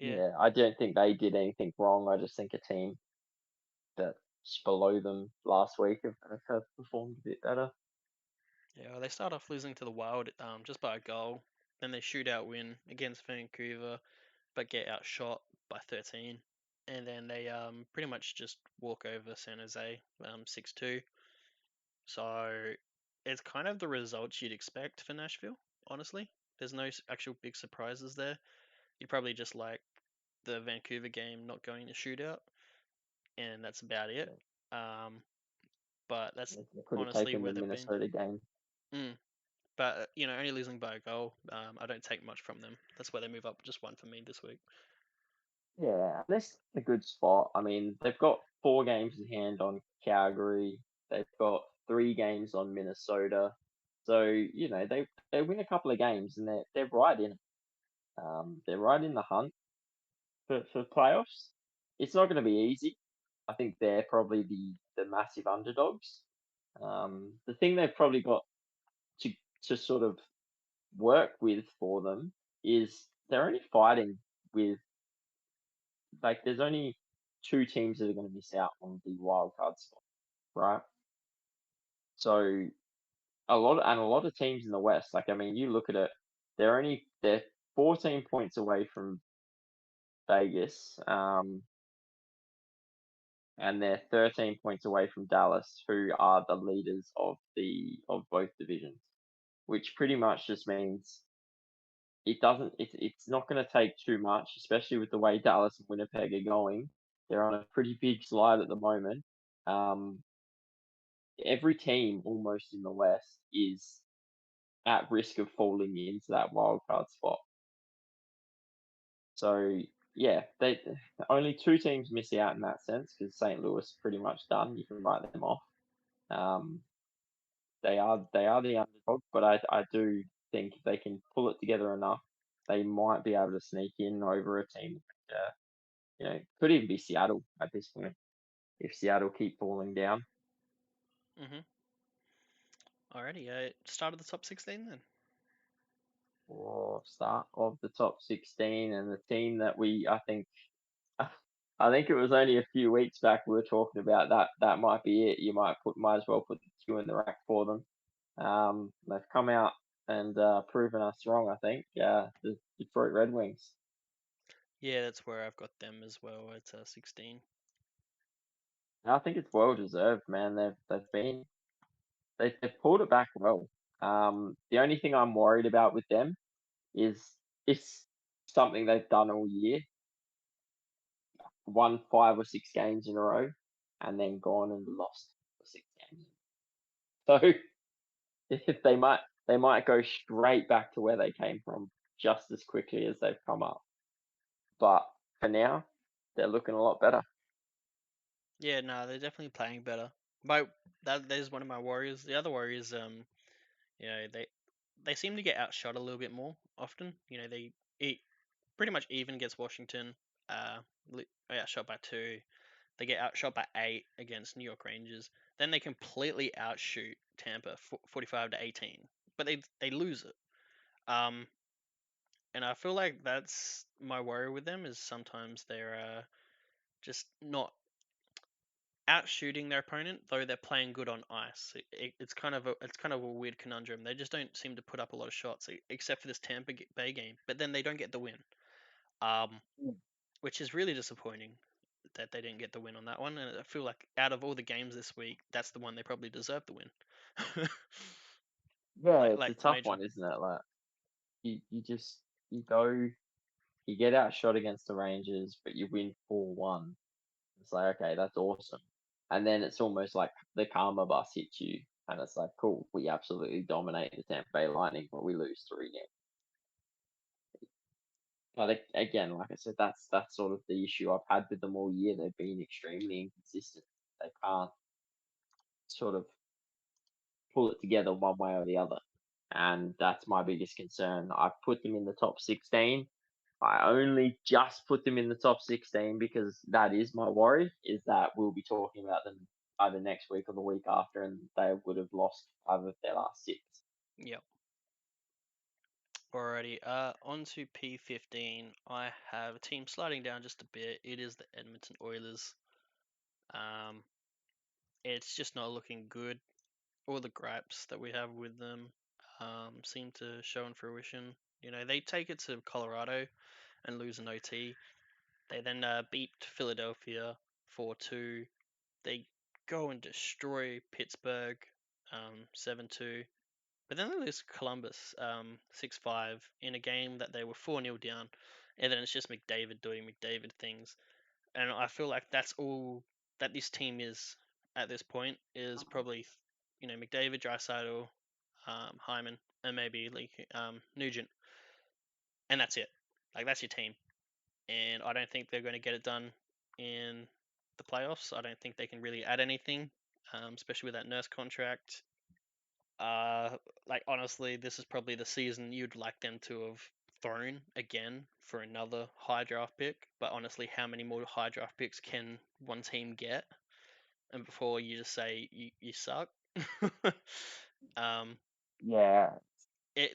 S2: yeah,
S1: yeah, I don't think they did anything wrong. I just think a team that's below them last week have performed a bit better.
S2: yeah. Well, they start off losing to the Wild, just by a goal. Then they shootout win against Vancouver, but get outshot by 13. And then they pretty much just walk over San Jose, 6-2. So it's kind of the results you'd expect for Nashville. Honestly, there's no actual big surprises there. You'd probably just like the Vancouver game not going to shootout, and that's about it.
S1: Yeah.
S2: Um, but that's
S1: They could have
S2: honestly
S1: taken
S2: where
S1: the
S2: they've been.
S1: Minnesota game.
S2: Mm. But only losing by a goal, I don't take much from them. That's why they move up just one for me this week.
S1: Yeah, that's a good spot. I mean, they've got 4 games in hand on Calgary. They've got 3 games on Minnesota. So they win a couple of games and they're right in. They're right in the hunt for playoffs. It's not going to be easy. I think they're probably the massive underdogs. The thing they've probably got to to sort of work with for them is they're only fighting with like there's only 2 teams that are going to miss out on the wild card spot, right? So a lot of teams in the West, like I mean, you look at it, they're 14 points away from Vegas, and they're 13 points away from Dallas, who are the leaders of both divisions, which pretty much just means it's not going to take too much, especially with the way Dallas and Winnipeg are going. They're on a pretty big slide at the moment. Um, every team almost in the West is at risk of falling into that wild card spot. So yeah, they only 2 teams miss out in that sense because St. Louis pretty much done. You can write them off. Um, they are the underdog, but I do think if they can pull it together enough, they might be able to sneak in over a team. Could even be Seattle at this point if Seattle keep falling down.
S2: Mhm. Alrighty, start of the top 16 then.
S1: Or start of the top 16 and the team that I think it was only a few weeks back we were talking about that might be it. You might as well put the Q in the rack for them. They've come out and proven us wrong. I think the Detroit Red Wings.
S2: Yeah, that's where I've got them as well at 16.
S1: I think it's well deserved, man. They've pulled it back well. The only thing I'm worried about with them is it's something they've done all year, won 5 or 6 games in a row, and then gone and lost 6 games. So if they might go straight back to where they came from just as quickly as they've come up. But for now, they're looking a lot better.
S2: Yeah, no, they're definitely playing better. My there's one of my Warriors. The other Warriors, they seem to get outshot a little bit more often. They eat pretty much even against Washington. Outshot by 2. They get outshot by 8 against New York Rangers. Then they completely outshoot Tampa 45-18, but they lose it. Um, and I feel like that's my worry with them is sometimes they're just not outshooting their opponent, though they're playing good on ice. It's kind of a weird conundrum. They just don't seem to put up a lot of shots, except for this Tampa Bay game. But then they don't get the win, um,
S1: Mm.
S2: which is really disappointing that they didn't get the win on that one. And I feel like out of all the games this week, that's the one they probably deserve the win.
S1: Yeah,
S2: like
S1: it's a
S2: like
S1: tough
S2: major.
S1: one, isn't it? Like you go, you get outshot against the Rangers, but you win 4-1. It's like, okay, that's awesome. And then it's almost like the karma bus hits you, and it's like, cool, we absolutely dominate the Tampa Bay Lightning, but we lose 3 games. But again, like I said, that's sort of the issue I've had with them all year. They've been extremely inconsistent. They can't sort of pull it together one way or the other, and that's my biggest concern. I've put them in the top 16. I only just put them in the top 16 because that is my worry, is that we'll be talking about them either next week or the week after, and they would have lost 5 of their last 6.
S2: Yep. Alrighty. On to P15. I have a team sliding down just a bit. It is the Edmonton Oilers. Um, it's just not looking good. All the gripes that we have with them seem to show in fruition. They take it to Colorado and lose an OT. They then beat Philadelphia 4-2. They go and destroy Pittsburgh 7-2. But then they lose Columbus 6-5 in a game that they were 4-0 down. and then it's just McDavid doing McDavid things. And I feel like that's all that this team is at this point is probably, McDavid, Draisaitl, Hyman, and maybe like Nugent, and that's it. Like that's your team, and I don't think they're going to get it done in the playoffs. I don't think they can really add anything, especially with that Nurse contract. Like honestly, this is probably the season you'd like them to have thrown again for another high draft pick. But honestly, how many more high draft picks can one team get? And before you just say you suck. um,
S1: Yeah,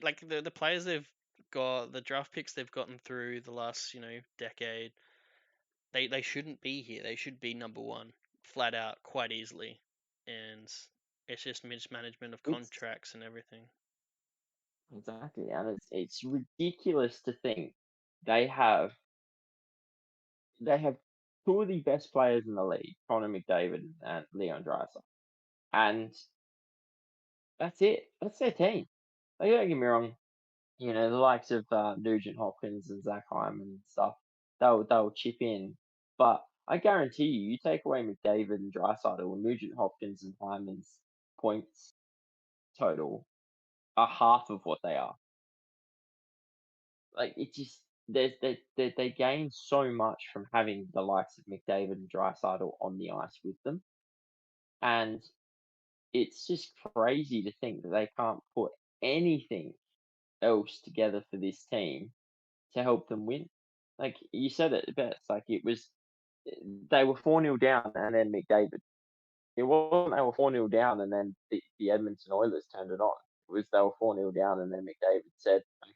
S2: like the players they've got, the draft picks they've gotten through the last decade, they shouldn't be here. They should be number one, flat out, quite easily. And it's just mismanagement of
S1: it's
S2: contracts and everything.
S1: exactly, and it's ridiculous to think they have they have two of the best players in the league, Connor McDavid and Leon Draisaitl, and that's it. That's their team. Like, don't get me wrong, the likes of Nugent Hopkins and Zach Hyman and stuff, they'll chip in. But I guarantee you, you take away McDavid and Draisaitl, and Nugent Hopkins and Hyman's points total are half of what they are. Like it just they gain so much from having the likes of McDavid and Draisaitl on the ice with them, and it's just crazy to think that they can't put anything else together for this team to help them win. Like you said it best. Like it was, they were 4-0 down, and then McDavid. It wasn't they were 4-0 down, and then the Edmonton Oilers turned it on. It was they were 4-0 down, and then McDavid said, okay,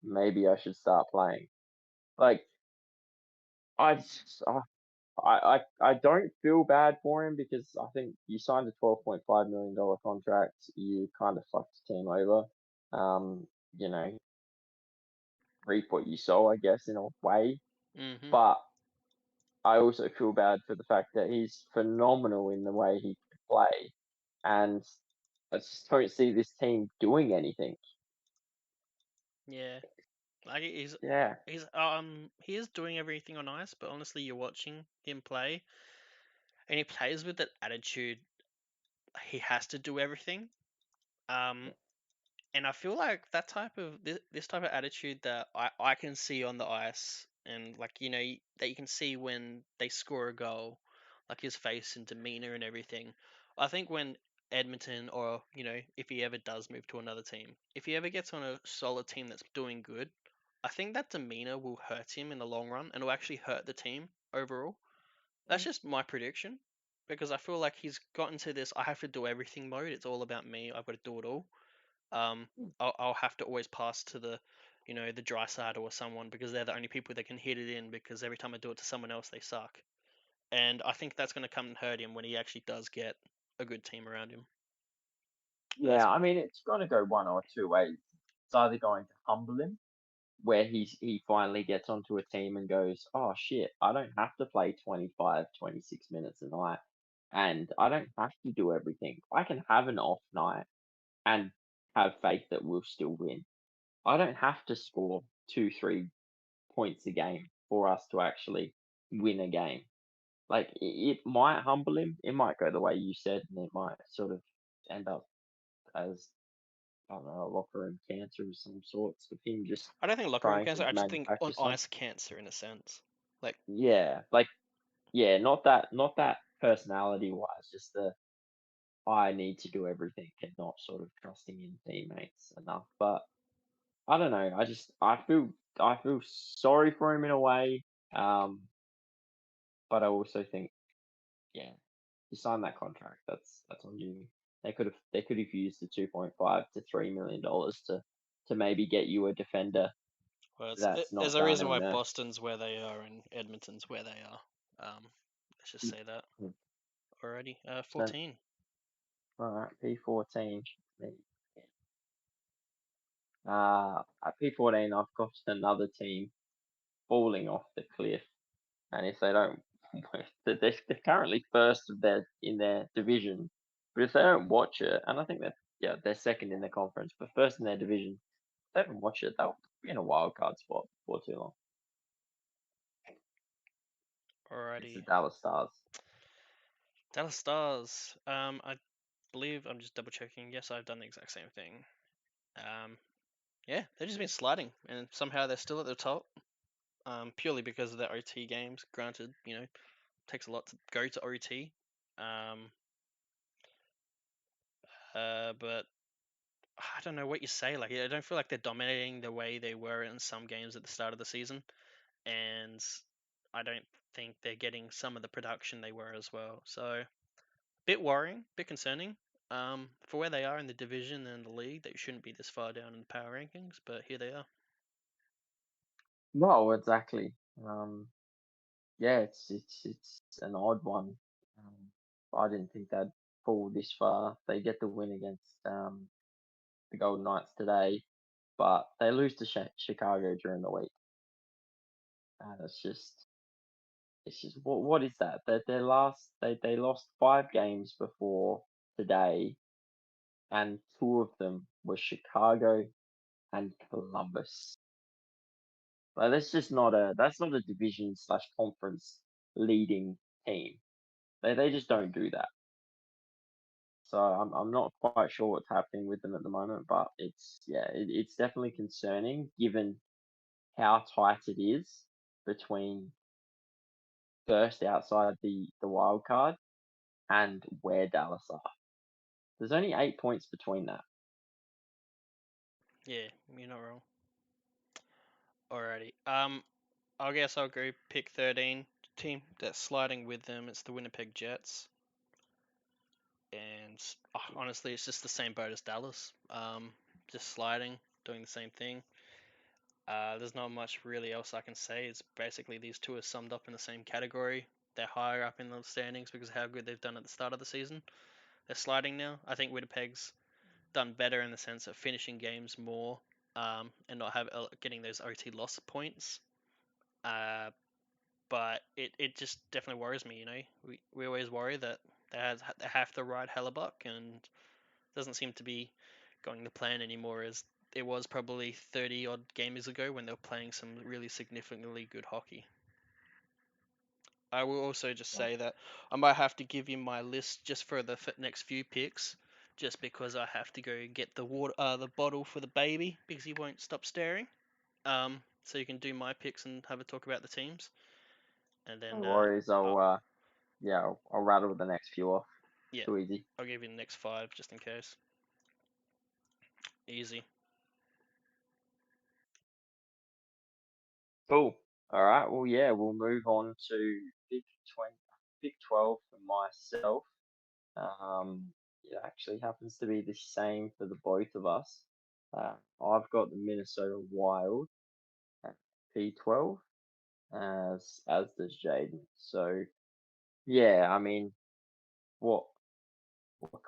S1: maybe I should start playing. Like I just, I don't feel bad for him because I think you signed a $12.5 million contract. You kind of fucked the team over. Um, you know, reap what you sow, I guess, in a way.
S2: Hmm.
S1: But I also feel bad for the fact that he's phenomenal in the way he can play, and I just don't see this team doing anything.
S2: Yeah, like
S1: Yeah,
S2: he is doing everything on ice, but honestly, you're watching him play, and he plays with that attitude. He has to do everything. Um, and I feel like that type of this type of attitude that I can see on the ice, and like that you can see when they score a goal, like his face and demeanor and everything. I think when Edmonton, or if he ever does move to another team, if he ever gets on a solid team that's doing good, I think that demeanor will hurt him in the long run, and will actually hurt the team overall. That's just my prediction, because I feel like he's gotten to this I have to do everything mode. It's all about me. I've got to do it all. um, I'll have to always pass to the dry side or someone, because they're the only people that can hit it in. Because every time I do it to someone else, they suck. And I think that's going to come and hurt him when he actually does get a good team around him. But
S1: yeah.
S2: that's
S1: I
S2: me.
S1: mean, it's going to go one or two ways. It's either going to humble him, where he finally gets onto a team and goes, oh shit, I don't have to play 25, 26 minutes a night, and I don't have to do everything. I can have an off night and have faith that we'll still win. I don't have to score 2, 3 points a game for us to actually win a game. Like it might humble him. It might go the way you said, and it might sort of end up as, I don't know, a locker room cancer of some sorts of him just
S2: I don't think locker room
S1: trying to
S2: cancer. I just think
S1: manufacture
S2: on
S1: something.
S2: ice cancer in a sense. Like,
S1: Yeah, not that personality wise, just the I need to do everything and not sort of trusting in teammates enough. But I don't know. I feel sorry for him in a way. Um, but I also think, yeah, you sign that contract. That's on you. They could have used the 2.5 to $3 million to maybe get you a defender
S2: well,
S1: that's
S2: there's
S1: not
S2: a reason
S1: Darnell
S2: why
S1: Nurse.
S2: Boston's where they are and Edmonton's where they are. Let's just say that already. 14.
S1: All right, P14. At P14, I've got another team falling off the cliff, and if they don't, they're currently first of in their division. But if they don't watch it, and I think they're second in the conference, but first in their division, if they don't watch it, they'll be in a wild card spot before too long. It's the
S2: Alrighty.
S1: Dallas Stars.
S2: Dallas Stars. I believe I'm just double checking. Yes, I've done the exact same thing. Um, yeah, they've just been sliding, and somehow they're still at the top. Purely because of their OT games. Granted, takes a lot to go to OT. Um, but I don't know what you say. Like, I don't feel like they're dominating the way they were in some games at the start of the season, and I don't think they're getting some of the production they were as well. So, bit worrying, bit concerning. For where they are in the division and the league, they shouldn't be this far down in the power rankings, but here they are.
S1: No, exactly. Um, yeah, it's an odd one. Um, I didn't think they'd fall this far. They get the win against the Golden Knights today, but they lose to Chicago during the week, and it's just what is that? Their last they lost 5 games before today, and 2 of them were Chicago and Columbus. Like that's not a division slash conference leading team. They just don't do that. So I'm not quite sure what's happening with them at the moment, but it's definitely concerning given how tight it is between first outside the wild card and where Dallas are. There's only 8 points between that.
S2: Yeah, you're not wrong. Alrighty. I guess I'll go pick 13 team that's sliding with them. It's the Winnipeg Jets, and honestly, it's just the same boat as Dallas. Just sliding, doing the same thing. There's not much really else I can say. It's basically these two are summed up in the same category. They're higher up in the standings because of how good they've done at the start of the season. They're sliding now. I think Winnipeg's done better in the sense of finishing games more, and not getting those OT loss points. Uh, but it just definitely worries me. We always worry that they have to ride Hellebuck, and doesn't seem to be going to plan anymore as it was probably 30 odd games ago when they were playing some really significantly good hockey. I will also just say that I might have to give you my list just for the next few picks, just because I have to go get the bottle for the baby because he won't stop staring. So you can do my picks and have a talk about the teams, and
S1: No
S2: then
S1: worries.
S2: I'll,
S1: I'll rattle the next few off.
S2: yeah,
S1: Too easy.
S2: I'll give you the next five just in case. Easy.
S1: Cool. All right. Well, yeah, we'll move on to pick 20, pick 12 for myself. It actually happens to be the same for the both of us. I've got the Minnesota Wild at P12, as does Jaden. So yeah, I mean, what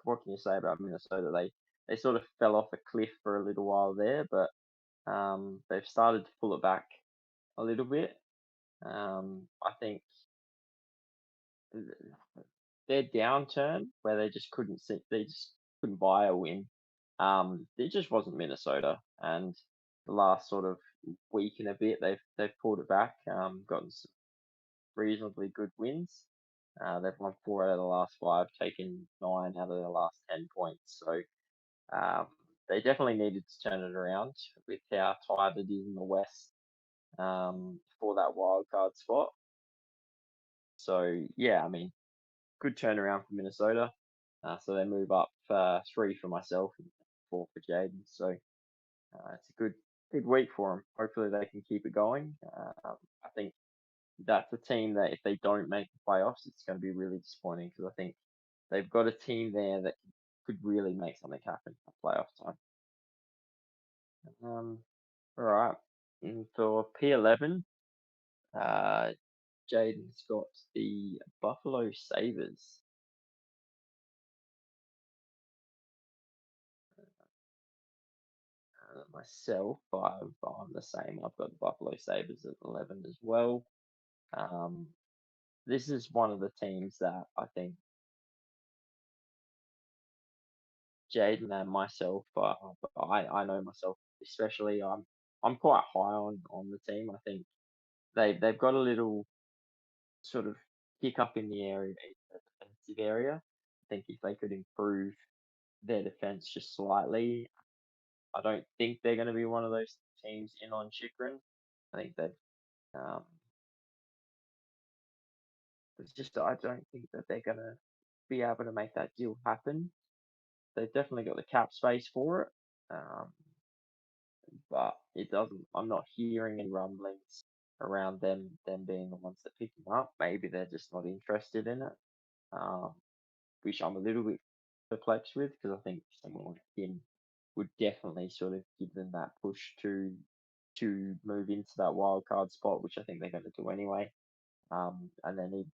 S1: what can you say about Minnesota? They sort of fell off a cliff for a little while there, but they've started to pull it back a little bit. I think their downturn where they just couldn't buy a win. It just wasn't Minnesota, and the last sort of week and a bit they've pulled it back. Gotten some reasonably good wins. They've won 4 out of the last 5, taken 9 out of the last 10 points. So um, they definitely needed to turn it around with how tight it is in the West for that wild card spot. So yeah, I mean, good turnaround for Minnesota. So they move up 3 for myself and 4 for Jaden. So it's a good week for them. Hopefully they can keep it going. I think that's a team that if they don't make the playoffs, it's going to be really disappointing because I think they've got a team there that could really make something happen at playoff time. All right. And for P11, uh, Jaden's got the Buffalo Sabres. Myself, I'm the same. I've got the Buffalo Sabres at 11 as well. Um, this is one of the teams that I think Jaden and myself, I know myself especially. I'm quite high on the team. I think they've got a little. sort of kick up in the area, the defensive area. I think if they could improve their defense just slightly, I don't think they're going to be one of those teams in on Chikrin. I think that um, it's just I don't think that they're going to be able to make that deal happen. They've definitely got the cap space for it, but it doesn't. I'm not hearing any rumblings around them being the ones that pick him up. Maybe they're just not interested in it, um, which I'm a little bit perplexed with because I think someone like him would definitely sort of give them that push to move into that wild card spot, which I think they're going to do anyway. And then he'd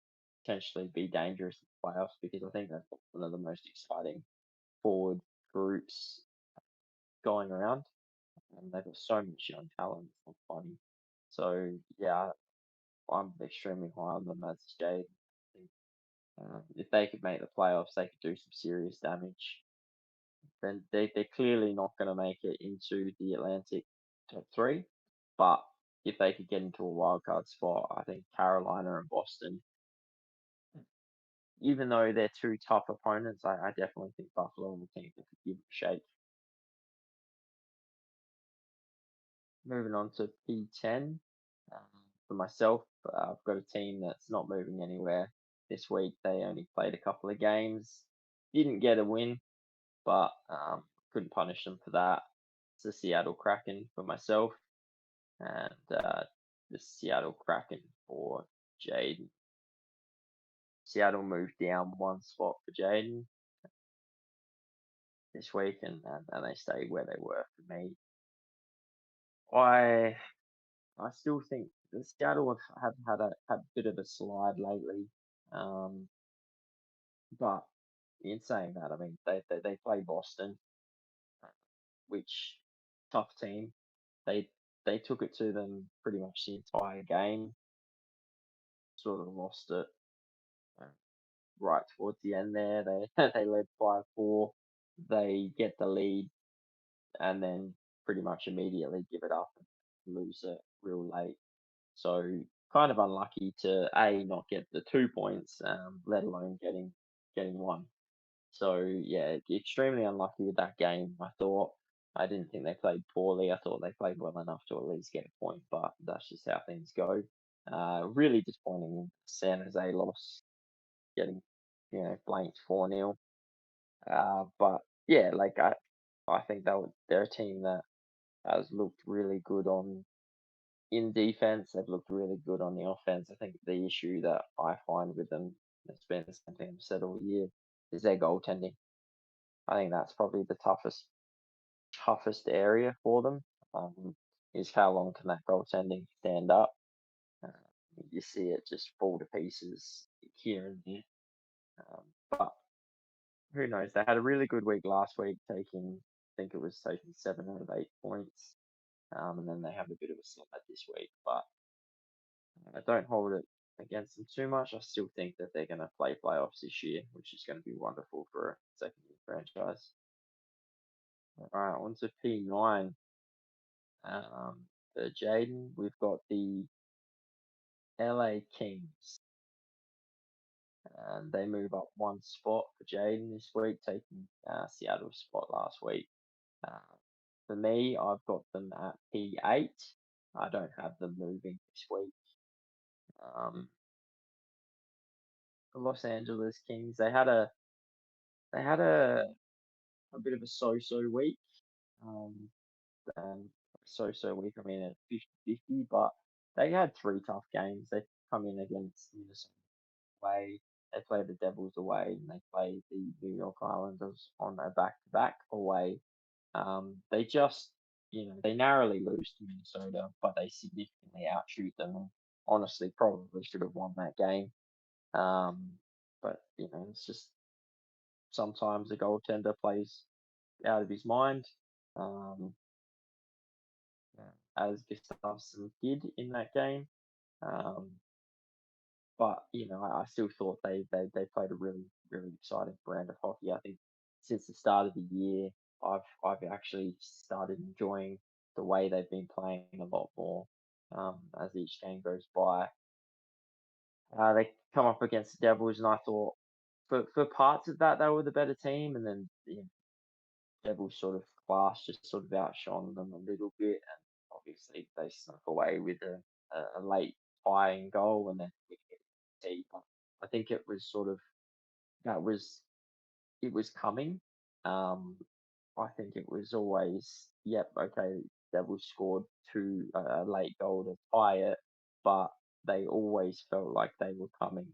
S1: potentially be dangerous in the playoffs because I think that's one of the most exciting forward groups going around. And they've got so much young talent. It's not funny. So yeah, I'm extremely high on them as Jade. If they could make the playoffs, they could do some serious damage. Then they're clearly not going to make it into the Atlantic top three. But if they could get into a wild card spot, I think Carolina and Boston, even though they're two tough opponents, I definitely think Buffalo and the team that could give it a shake. Moving on to P10. Um, for myself, I've got a team that's not moving anywhere this week. They only played a couple of games, didn't get a win, but couldn't punish them for that. It's the Seattle Kraken for myself, and the Seattle Kraken for Jaden. Seattle moved down one spot for Jaden this week, and they stayed where they were for me. I still think the Seattle have had a bit of a slide lately, um, but in saying that, I mean they play Boston, which tough team. They they took it to them pretty much the entire game. Sort of lost it uh, right towards the end there. They they led 5-4. They get the lead and then pretty much immediately give it up and lose it real late. So kind of unlucky to not get the 2 points, let alone getting one. So yeah, extremely unlucky with that game. I didn't think they played poorly. I thought they played well enough to at least get a point, but that's just how things go. Really disappointing San Jose loss, getting blanked 4-0. But yeah, like I think they're a team that has looked really good on in defense. They've looked really good on the offense. I think the issue that I find with them, it's been the same thing I've said all year, is their goaltending. I think that's probably the toughest area for them. Is how long can that goaltending stand up? Uh, you see it just fall to pieces here and there. But who knows? They had a really good week last week, I think it was taking 7 out of 8 points. And then they have a bit of a slide this week, but I don't hold it against them too much. I still think that they're going to play playoffs this year, which is going to be wonderful for a second year franchise. All right, on to P9. For Jaden, we've got the LA Kings. And they move up one spot for Jaden this week, taking Seattle's spot last week. Uh, for me, I've got them at P8. I don't have them moving this week. The Los Angeles Kings, they had a bit of a so-so week. Um, and so-so week, I mean, at 50-50, but they had three tough games. They come in against Minnesota away, they play the Devils away, and they play the New York Islanders on a back-to-back away. They just, they narrowly lose to Minnesota, but they significantly outshoot them. And honestly, probably should have won that game. Um, but it's just sometimes a goaltender plays out of his mind, um, as Gustafsson did in that game. Um, but I still thought they played a really really exciting brand of hockey. I think since the start of the year, I've actually started enjoying the way they've been playing a lot more as each game goes by. They come up against the Devils, and I thought for parts of that they were the better team, and then Devils sort of class just sort of outshone them a little bit, and obviously they snuck away with a late tying goal, and then we hit deep. I think it was sort of that was it was coming. Um, I think it was always, yep, okay, Devils scored a late goal to tie it, but they always felt like they were coming.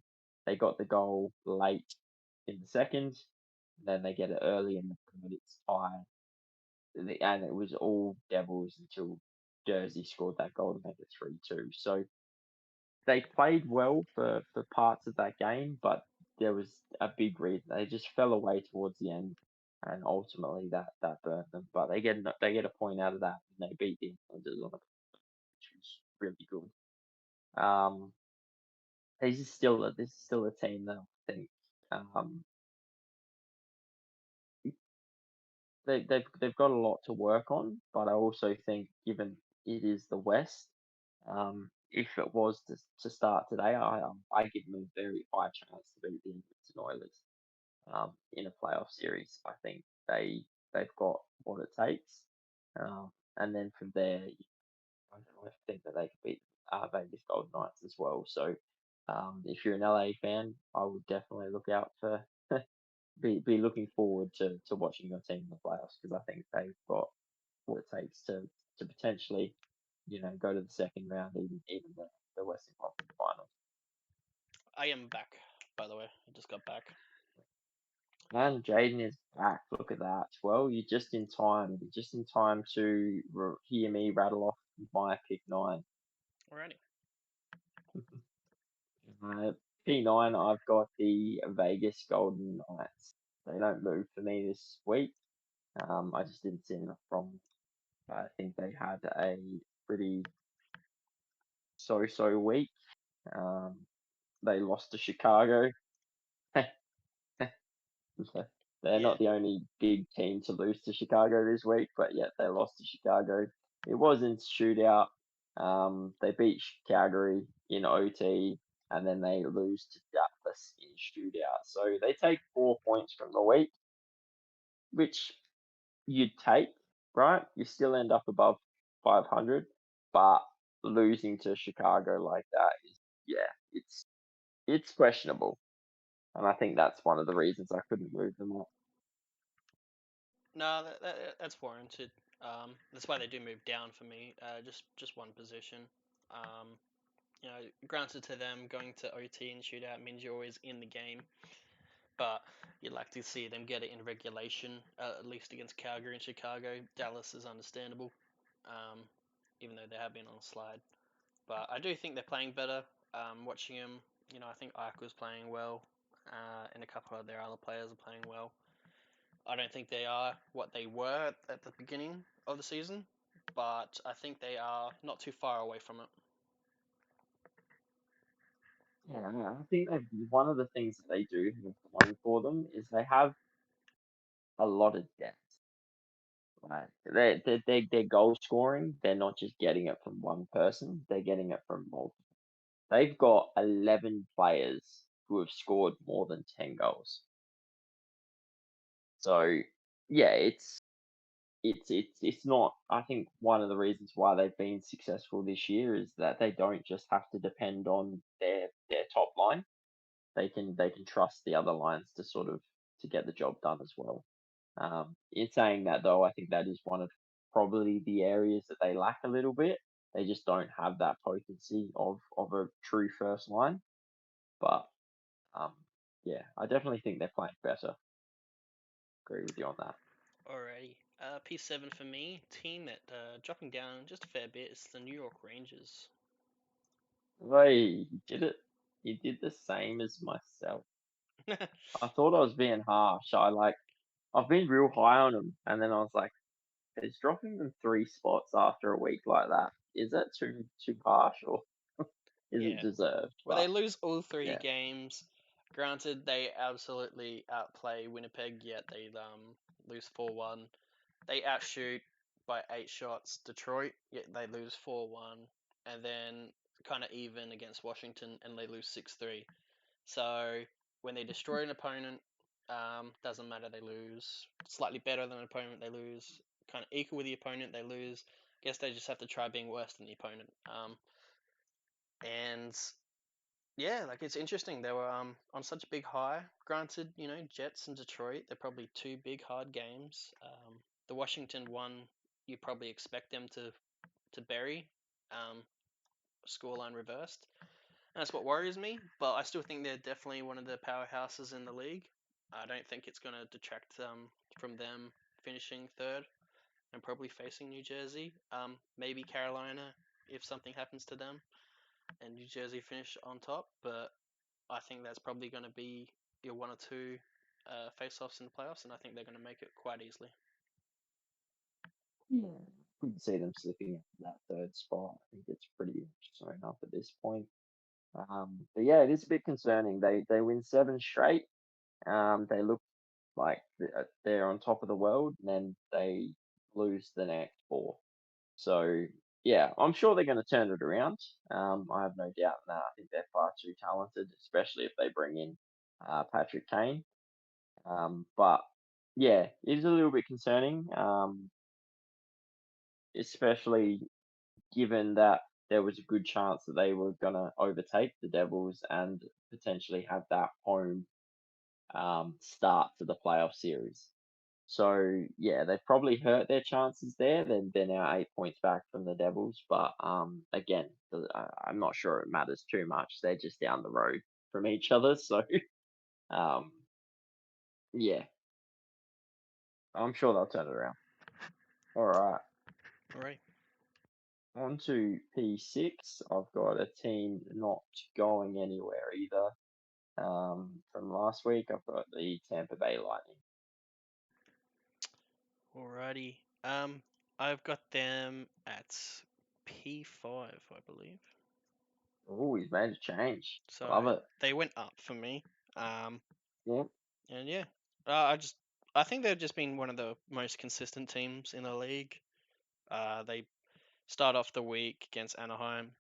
S1: They got the goal late in the second, then they get it early in the third, it's tied. And it was all Devils until Jersey scored that goal to make it 3-2. So they played well for parts of that game, but there was a big reason they just fell away towards the end, and ultimately that burnt them. But they get a point out of that, and they beat the Islanders on it, which was really good. Um, this is still a team that I think um they've got a lot to work on, but I also think given it is the West, if it was to start today, I give them a very high chance to beat the Edmonton Oilers in a playoff series. I think they've got what it takes, and then from there, I think that they could beat Vegas Golden Knights as well. So if you're an LA fan, I would definitely look out for be looking forward to watching your team in the playoffs because I think they've got what it takes to potentially, go to the second round, even the Western Conference Finals.
S2: I am back, by the way. I just got back.
S1: And Jaden is back. Look at that. Well, you're just in time. You're just in time to hear me rattle off my pick nine.
S2: Alrighty.
S1: Uh, P9, I've got the Vegas Golden Knights. They don't move for me this week. I just didn't see enough from them. I think they had a pretty so week. Um, they lost to Chicago. They're
S2: Yeah.
S1: not the only big team to lose to Chicago this week, but yet they lost to Chicago. It was in shootout. They beat Calgary in OT, and then they lose to Dallas in shootout. So they take 4 points from the week, which you'd take, right? You still end up above 500, but losing to Chicago like that is, yeah, it's questionable, and I think that's one of the reasons I couldn't move them up.
S2: No, that's warranted. That's why they do move down for me. Just one position. Um, granted to them, going to OT and shootout means you're always in the game, but you'd like to see them get it in regulation, at least against Calgary and Chicago. Dallas is understandable, um, even though they have been on a slide. But I do think they're playing better. Watching them, I think Ike was playing well, and a couple of their other players are playing well. I don't think they are what they were at the beginning of the season, but I think they are not too far away from it.
S1: Yeah, I think one of the things that they do have going for them is they have a lot of depth. Right, their goal scoring, they're not just getting it from one person; they're getting it from multiple. They've got 11 players who have scored more than 10 goals. So yeah, it's not. I think one of the reasons why they've been successful this year is that they don't just have to depend on their top line. They can trust the other lines to sort of to get the job done as well. In saying that though, I think that is one of probably the areas that they lack a little bit. They just don't have that potency of a true first line. But um, yeah, I definitely think they're playing better. Agree with you on that.
S2: Alrighty. P7 for me, team that dropping down just a fair bit is the New York Rangers.
S1: Hey, you did it. You did the same as myself. I thought I was being harsh. I've been real high on them, and then I was like, is dropping them 3 spots after a week like that, is that too harsh, or is it
S2: Yeah.
S1: deserved?
S2: Well,
S1: But
S2: they lose all three
S1: yeah,
S2: games. Granted, they absolutely outplay Winnipeg, yet they lose 4-1. They outshoot by 8 shots Detroit, yet they lose 4-1. And then kind of even against Washington, and they lose 6-3. So when they destroy an opponent, doesn't matter, they lose. Slightly better than an opponent, they lose. Kind of equal with the opponent, they lose. Guess they just have to try being worse than the opponent. And yeah, like it's interesting. They were on such a big high. Granted, Jets and Detroit, they're probably two big hard games. The Washington one, you probably expect them to bury. Scoreline reversed. And that's what worries me, but I still think they're definitely one of the powerhouses in the league. I don't think it's going to detract from them finishing third and probably facing New Jersey. Maybe Carolina if something happens to them and New Jersey finish on top, but I think that's probably going to be your one or two face-offs in the playoffs, and I think they're going to make it quite easily.
S1: Yeah. Couldn't see them slipping into that third spot. I think it's pretty showing up at this point. But yeah, it is a bit concerning. They win 7 straight. They look like they're on top of the world, and then they lose the next 4. So yeah, I'm sure they're going to turn it around. I have no doubt in that. I think they're far too talented, especially if they bring in Patrick Kane. But yeah, it is a little bit concerning, especially given that there was a good chance that they were going to overtake the Devils and potentially have that home start to the playoff series. So yeah, they probably hurt their chances there. They're now 8 points back from the Devils, but again, I'm not sure it matters too much. They're just down the road from each other, so um, yeah, I'm sure they'll turn it around. All right,
S2: All right.
S1: on to P6. I've got a team not going anywhere either. From last week, I've got the Tampa Bay Lightning.
S2: Alrighty. I've got them at P5, I believe.
S1: Oh, he's made a change.
S2: So
S1: Love it.
S2: they went up for me. Um,
S1: Yeah.
S2: and yeah, I think they've just been one of the most consistent teams in the league. They start off the week against Anaheim,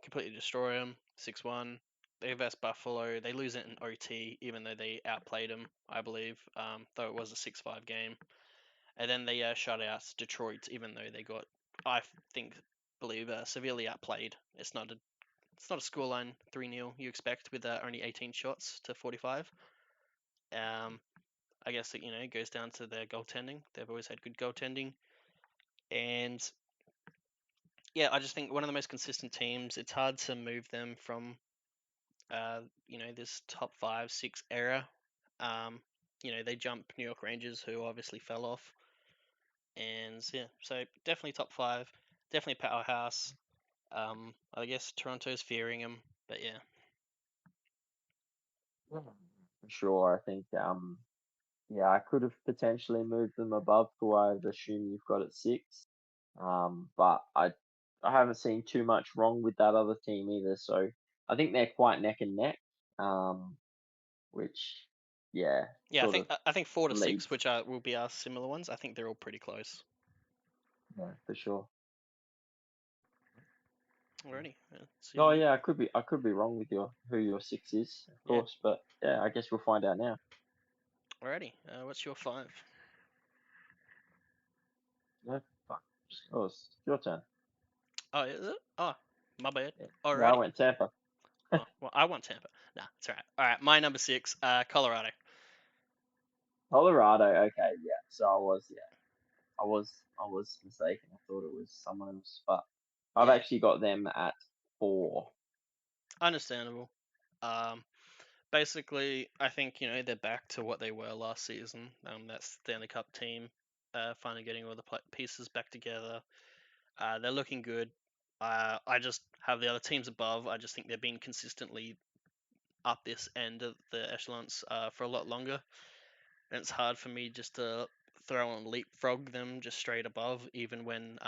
S2: completely destroy them, 6-1. They versus Buffalo. They lose it in OT, even though they outplayed them, I believe. Though it was a 6-5 game. And then they shut out Detroit, even though they got, I believe, severely outplayed. It's not a scoreline 3-0 you expect with only 18 shots to 45. I guess it goes down to their goaltending. They've always had good goaltending, and yeah, I just think one of the most consistent teams. It's hard to move them from this top 5, 6 era. They jump New York Rangers, who obviously fell off, and yeah, so definitely top 5, definitely powerhouse. I guess Toronto's fearing him, but yeah.
S1: Yeah. For sure. I think yeah, I could have potentially moved them above who I'd assume you've got at 6. But I haven't seen too much wrong with that other team either. So I think they're quite neck and neck. Um, which yeah,
S2: Yeah, I
S1: sort
S2: think
S1: of
S2: I think 4 to 6,
S1: leads.
S2: which will be our similar ones. I think they're all pretty close.
S1: Yeah, for sure.
S2: Already,
S1: Oh
S2: see.
S1: yeah, I could be wrong with your who your 6 is, of
S2: Yeah,
S1: course. But yeah, I guess we'll find out now.
S2: already. What's your 5?
S1: Yeah, fuck. Oh, it's your turn.
S2: Oh, is it? Oh, my bad.
S1: Yeah, yeah, I
S2: Alrighty.
S1: went Tampa.
S2: Oh, well, I want Tampa. Nah, it's alright. Alright, my number 6, Colorado.
S1: Colorado. Okay, yeah. So I was mistaken. I thought it was someone else, but I've
S2: Yeah,
S1: actually got them at 4.
S2: understandable. Um, Basically, I think they're back to what they were last season. That Stanley Cup team, finally getting all the pieces back together. They're looking good. I just have the other teams above. I just think they've been consistently up this end of the echelons for a lot longer, and it's hard for me just to throw and leapfrog them just straight above, even when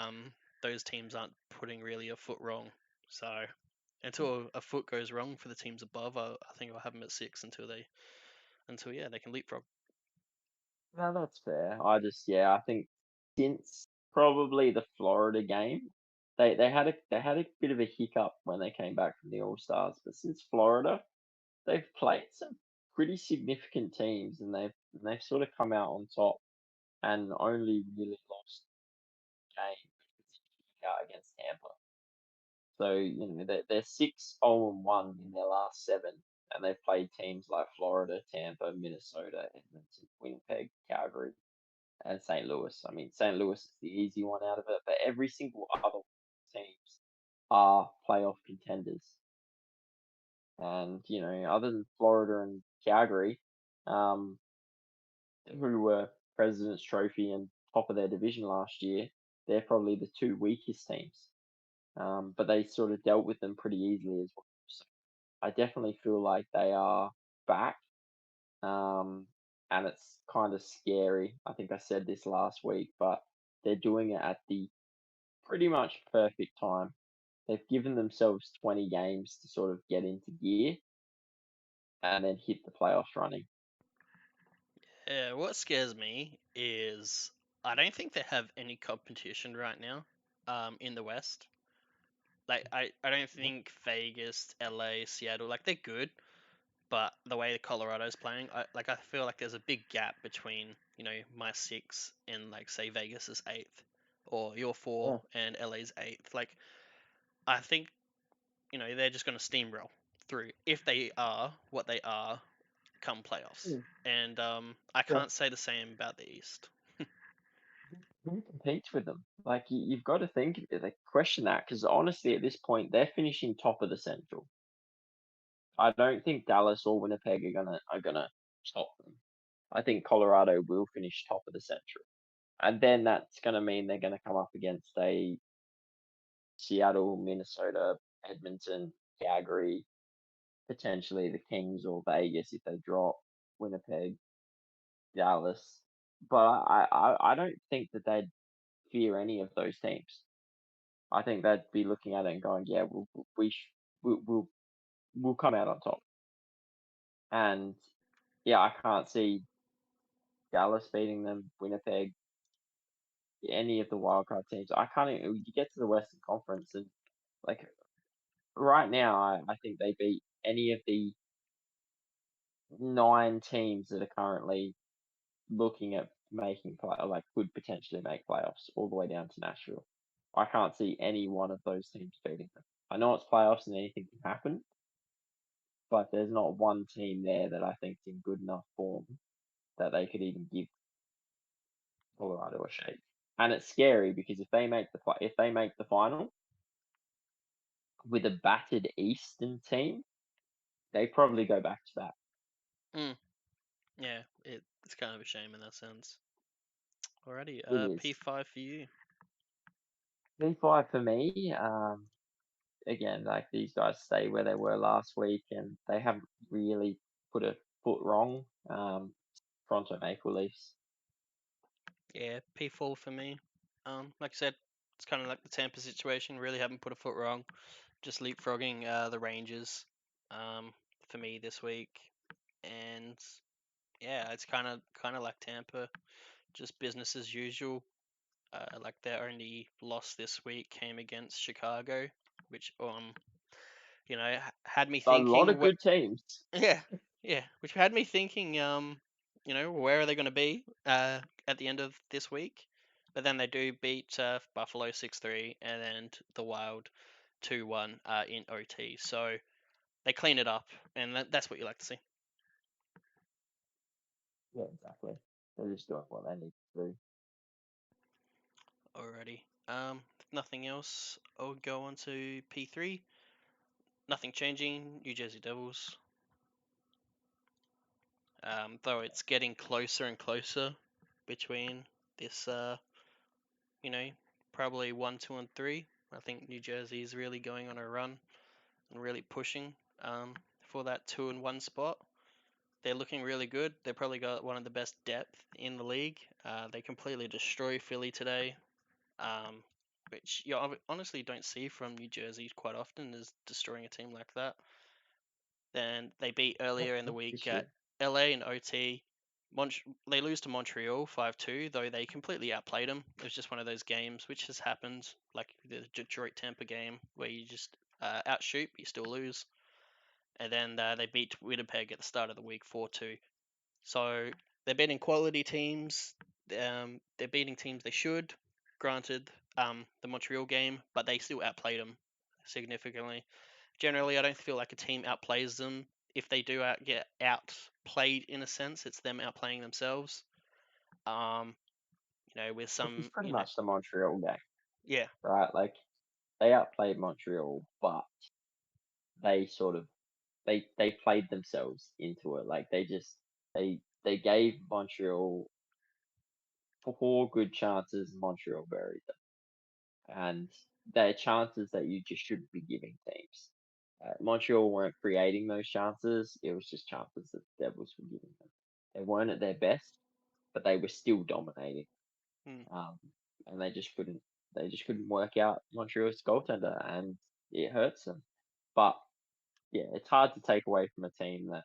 S2: those teams aren't putting really a foot wrong. So until a foot goes wrong for the teams above, I think I'll have them at 6 until yeah they can leapfrog.
S1: No, that's fair. I think since probably the Florida game, they had a bit of a hiccup when they came back from the All Stars, but since Florida, they've played some pretty significant teams, and they've sort of come out on top and only really lost a game against Tampa. So they're 6-0-1 in their last seven, and they've played teams like Florida, Tampa, Minnesota, Edmonton, Winnipeg, Calgary, and St. Louis. I mean, St. Louis is the easy one out of it, but every single other teams are playoff contenders. And other than Florida and Calgary, um, who were President's Trophy and top of their division last year, they're probably the two weakest teams. But they sort of dealt with them pretty easily as well. So I definitely feel like they are back, and it's kind of scary. I think I said this last week, but they're doing it at the pretty much perfect time. They've given themselves 20 games to sort of get into gear and then hit the playoffs running.
S2: Yeah, what scares me is I don't think they have any competition right now in the West. Like I don't think Vegas, LA, Seattle, like they're good, but the way Colorado's playing, I feel like there's a big gap between, my 6 and like say Vegas's 8th or your 4
S1: Yeah.
S2: and LA's 8th. Like I think, they're just going to steamroll through if they are what they are come playoffs.
S1: Mm.
S2: And I
S1: Yeah.
S2: can't say the same about the East.
S1: Who competes with them? Like you've got to think, like question that, because honestly, at this point, they're finishing top of the Central. I don't think Dallas or Winnipeg are gonna top them. I think Colorado will finish top of the Central, and then that's gonna mean they're gonna come up against a Seattle, Minnesota, Edmonton, Calgary, potentially the Kings or Vegas if they drop Winnipeg, Dallas. But I don't think that they'd fear any of those teams. I think they'd be looking at it and going, yeah, we'll come out on top. And yeah, I can't see Dallas beating them, Winnipeg, any of the wildcard teams. I can't even, you get to the Western Conference and like right now, I think they beat any of the 9 teams that are currently looking at making play, or like could potentially make playoffs all the way down to Nashville. I can't see any one of those teams beating them. I know it's playoffs and anything can happen, but there's not one team there that I think's in good enough form that they could even give Colorado a shake. And it's scary because if they make the final with a battered Eastern team, they probably go back to back.
S2: Mm, yeah, it's kind of a shame in that sense. Alrighty,
S1: It is.
S2: P5 for you.
S1: P5 for me. Again, like these guys stay where they were last week, and they haven't really put a foot wrong. Toronto Maple Leafs.
S2: Yeah, P4 for me. Like I said, it's kind of like the Tampa situation. Really haven't put a foot wrong. Just leapfrogging the Rangers for me this week, and yeah, it's kind of like Tampa, just business as usual. Like their only loss this week came against Chicago, which had me
S1: A lot
S2: thinking.
S1: of good teams.
S2: Yeah, yeah, which had me thinking. Where are they going to be at the end of this week? But then they do beat Buffalo 6-3, and then the Wild 2-1 in OT. So they clean it up, and that's what you like to see.
S1: Yeah, exactly. They're just doing what they need to do.
S2: Alrighty. If nothing else, I'll go on to P3. Nothing changing. New Jersey Devils. Though it's getting closer and closer between this, you know, probably 1, 2, and 3. I think New Jersey is really going on a run and really pushing for that 2 and 1 spot. They're looking really good. They probably got one of the best depth in the league. They completely destroy Philly today, which you honestly don't see from New Jersey quite often, is destroying a team like that. Then they beat
S1: Yeah,
S2: earlier in the
S1: that's for
S2: week
S1: sure.
S2: at LA and OT. They lose to Montreal 5-2, though they completely outplayed them. It was just one of those games which has happened, like the Detroit Tampa game, where you just outshoot, but you still lose. And then they beat Winnipeg at the start of the week 4-2. So they're beating quality teams. They're beating teams they should. Granted, the Montreal game, but they still outplayed them significantly. Generally, I don't feel like a team outplays them. If they do get outplayed in a sense, it's them outplaying themselves. Um, with
S1: Which was
S2: some,
S1: pretty much the Montreal game,
S2: yeah,
S1: right? Like they outplayed Montreal, but they sort of they played themselves into it. Like they gave Montreal 4 good chances. Montreal buried them, and they're chances that you just shouldn't be giving teams. Montreal weren't creating those chances. It was just chances that the Devils were giving them. They weren't at their best, but they were still dominating.
S2: hmm.
S1: Um, and they just couldn't work out Montreal's goaltender, and it hurts them. But yeah, it's hard to take away from a team that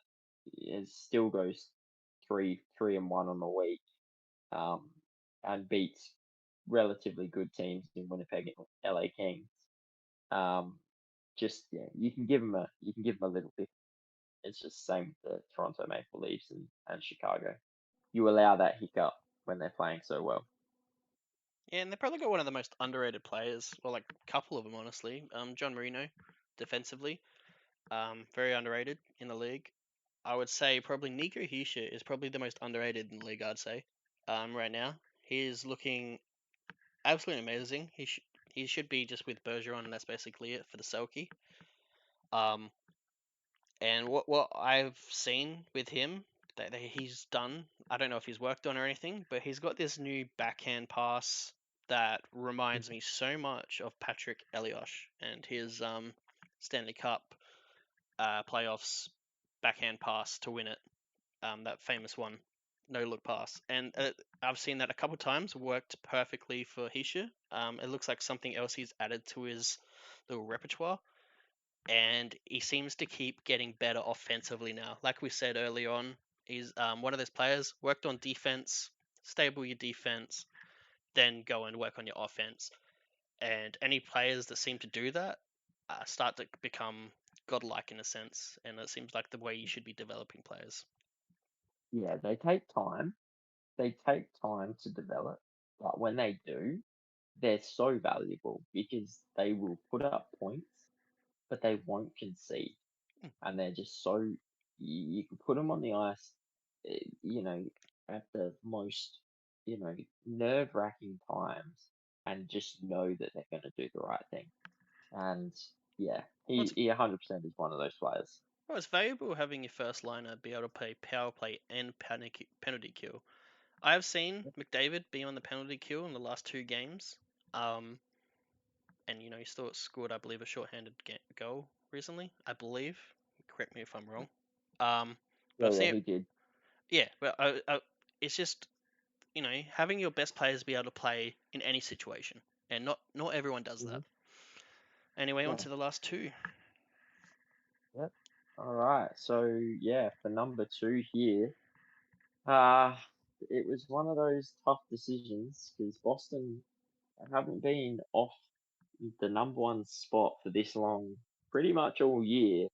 S1: still goes 3-1 on the week, um, and beats relatively good teams in Winnipeg and LA Kings. Um, just yeah, you can give them a little bit. It's just the same with the Toronto Maple Leafs and Chicago. You allow that hiccup when they're playing so well.
S2: Yeah, and they probably got one of the most underrated players, or like a couple of them, honestly. John Marino, defensively, very underrated in the league. I would say probably Nico Hischier is probably the most underrated in the league. I'd say, right now he is looking absolutely amazing. He should be just with Bergeron, and that's basically it for the Selkie. Um, and what I've seen with him that he's done, I don't know if he's worked on or anything, but he's got this new backhand pass that reminds me so much of Patrick Elias and his Stanley Cup playoffs backhand pass to win it, that famous one, no look pass. And I've seen that a couple times, worked perfectly for Hisha. It looks like something else he's added to his little repertoire, and he seems to keep getting better offensively now. Like we said early on, he's one of those players, worked on defense, stable your defense, then go and work on your offense. And any players that seem to do that start to become godlike in a sense, and it seems like the way you should be developing players.
S1: Yeah, they take time. They take time to develop, but when they do, they're so valuable because they will put up points, but they won't concede, and they're just so you can put them on the ice, you know, at the most, nerve-wracking times, and just know that they're going to do the right thing. And yeah,
S2: What's
S1: he 100% is one of those players.
S2: well, it's valuable having your first liner be able to play power play and penalty kill. I have seen McDavid be on the penalty kill in the last two games, um, and he still scored, I believe, a shorthanded goal recently. I believe. Correct me if I'm wrong. But
S1: Yeah,
S2: I've
S1: yeah,
S2: seen it.
S1: he did.
S2: Yeah, but it's just having your best players be able to play in any situation, and not everyone does that.
S1: Hmm.
S2: Anyway, on
S1: Yeah.
S2: to the last two.
S1: Yep. All right. So yeah, for number two here, uh, it was one of those tough decisions because Boston haven't been off the number one spot for this long, pretty much all year,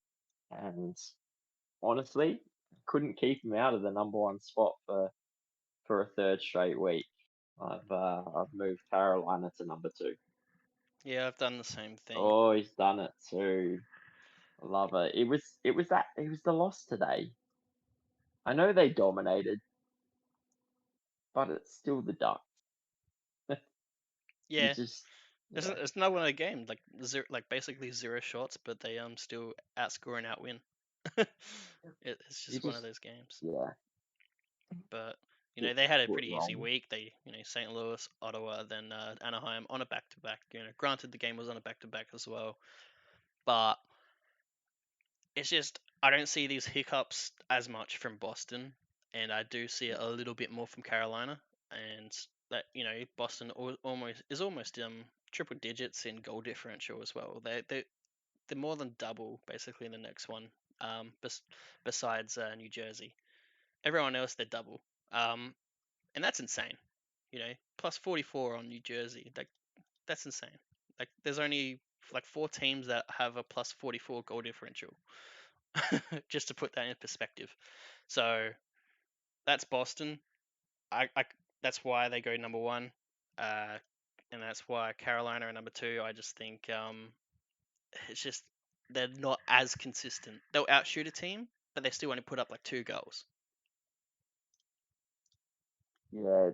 S1: and honestly, couldn't keep them out of the number one spot for a third straight week. I've moved Carolina to number two.
S2: Yeah, I've done the same thing.
S1: Oh, he's done it too. I love it. It was the loss today. I know they dominated, but it's still the Ducks. You
S2: Yeah,
S1: just
S2: it's,
S1: yeah,
S2: it's another one of the game, like zero, like basically zero shots, but they still outscore and outwin. It's
S1: you
S2: just one of
S1: just
S2: those games.
S1: yeah,
S2: But
S1: get
S2: they had a
S1: put
S2: pretty easy
S1: wrong.
S2: week. They St. Louis, Ottawa, then Anaheim on a back to back. Granted the game was on a back to back as well, but it's just I don't see these hiccups as much from Boston, and I do see it a little bit more from Carolina, and that Boston almost triple digits in goal differential as well. They're more than double basically in the next one, besides New Jersey. Everyone else they're double. And that's insane. Plus 44 on New Jersey. That's insane. Like there's only like 4 teams that have a plus 44 goal differential. Just to put that in perspective. So that's Boston. I that's why they go number 1. And that's why Carolina are number 2. I just think it's just they're not as consistent. They'll outshoot a team, but they still only put up like 2 goals.
S1: Yeah,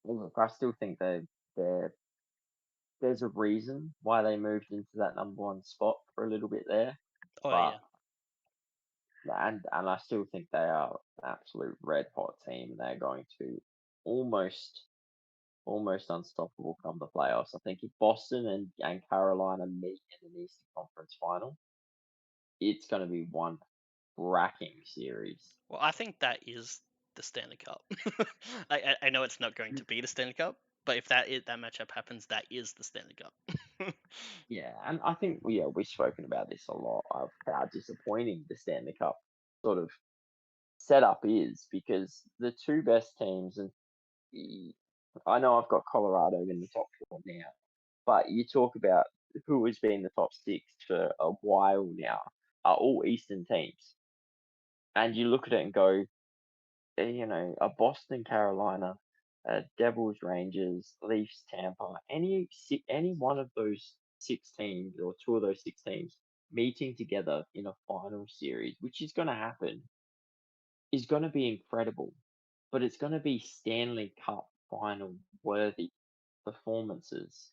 S1: look, I still think there's a reason why they moved into that number one spot for a little bit there,
S2: Oh
S1: but
S2: yeah.
S1: and I still think they are an absolute red hot team, and they're going to almost almost unstoppable come the playoffs. I think if Boston and Carolina meet in an Eastern Conference final, it's going to be one racking series.
S2: Well, I think that is the Stanley Cup. I know it's not going to be the Stanley Cup, but if that matchup happens, that is the Stanley Cup.
S1: Yeah, and I think we've spoken about this a lot of how disappointing the Stanley Cup sort of setup is because the two best teams, and y- I know I've got Colorado in the top four now, but you talk about who has been the top six for a while now are all Eastern teams, and you look at it and go, a Boston, Carolina, Devils, Rangers, Leafs, Tampa, any one of those six teams or two of those six teams meeting together in a final series, which is going to happen, is going to be incredible. But it's going to be Stanley Cup final worthy performances,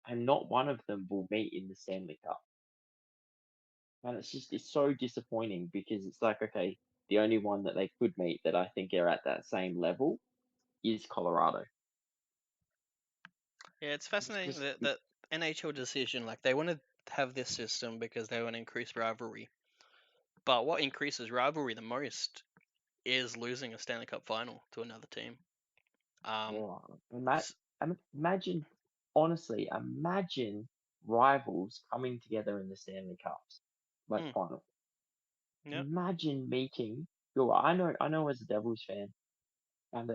S1: and not one of them will meet in the Stanley Cup. And it's so disappointing because it's like, okay, the only one that they could meet that I think are at that same level is Colorado.
S2: Yeah, it's
S1: It's
S2: fascinating
S1: just
S2: that NHL decision, like they want to have this system because they want to increase rivalry. But what increases rivalry the most is losing a Stanley Cup final to another team. Um,
S1: oh,
S2: s-
S1: imagine, honestly, imagine rivals coming together in the Stanley Cups, like
S2: mm,
S1: final.
S2: yeah,
S1: Imagine meeting. I know as a Devils fan and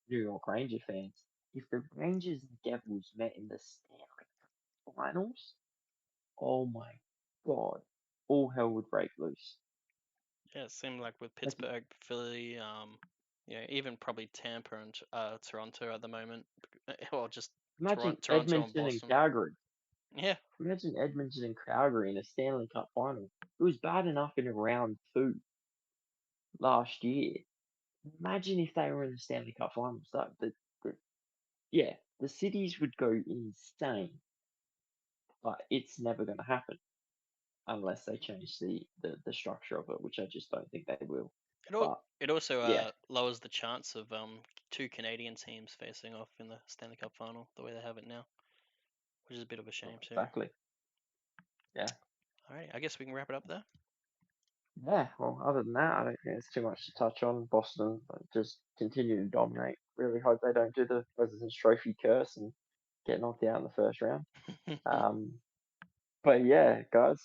S1: New York Ranger fans, if the Rangers and Devils met in the Stanley Cup finals, oh my God, all hell would break loose.
S2: yeah, it seemed like with
S1: Like
S2: Pittsburgh, Philly, even probably Tampa and Toronto at the moment, or just
S1: imagine
S2: Toronto and
S1: Edmonton and
S2: Boston.
S1: Calgary.
S2: Yeah,
S1: Imagine Edmonton and Calgary in a Stanley Cup final. It was bad enough in round two last year. Imagine if they were in the Stanley Cup finals. The, yeah, the cities would go insane, but it's never going to happen unless they change the structure of it, which I just don't think they will.
S2: it al-
S1: But
S2: it also
S1: yeah,
S2: lowers the chance of 2 Canadian teams facing off in the Stanley Cup final the way they have it now, which is a bit of a
S1: well,
S2: shame too.
S1: exactly. Yeah.
S2: All right, I guess we can wrap it up there.
S1: Yeah, well, other than that, I don't think there's too much to touch on. Boston just continue to dominate. Really hope they don't do the President's Trophy curse and get knocked out in the first round. Um, but yeah, guys,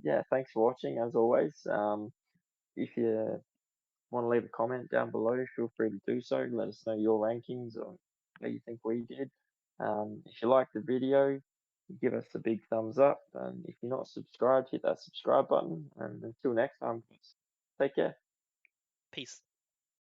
S1: yeah, thanks for watching as always. If you want to leave a comment down below, feel free to do so. Let us know your rankings or how you think we did. If you like the video, give us a big thumbs up. And if you're not subscribed, hit that subscribe button. And until next time, take care.
S2: Peace.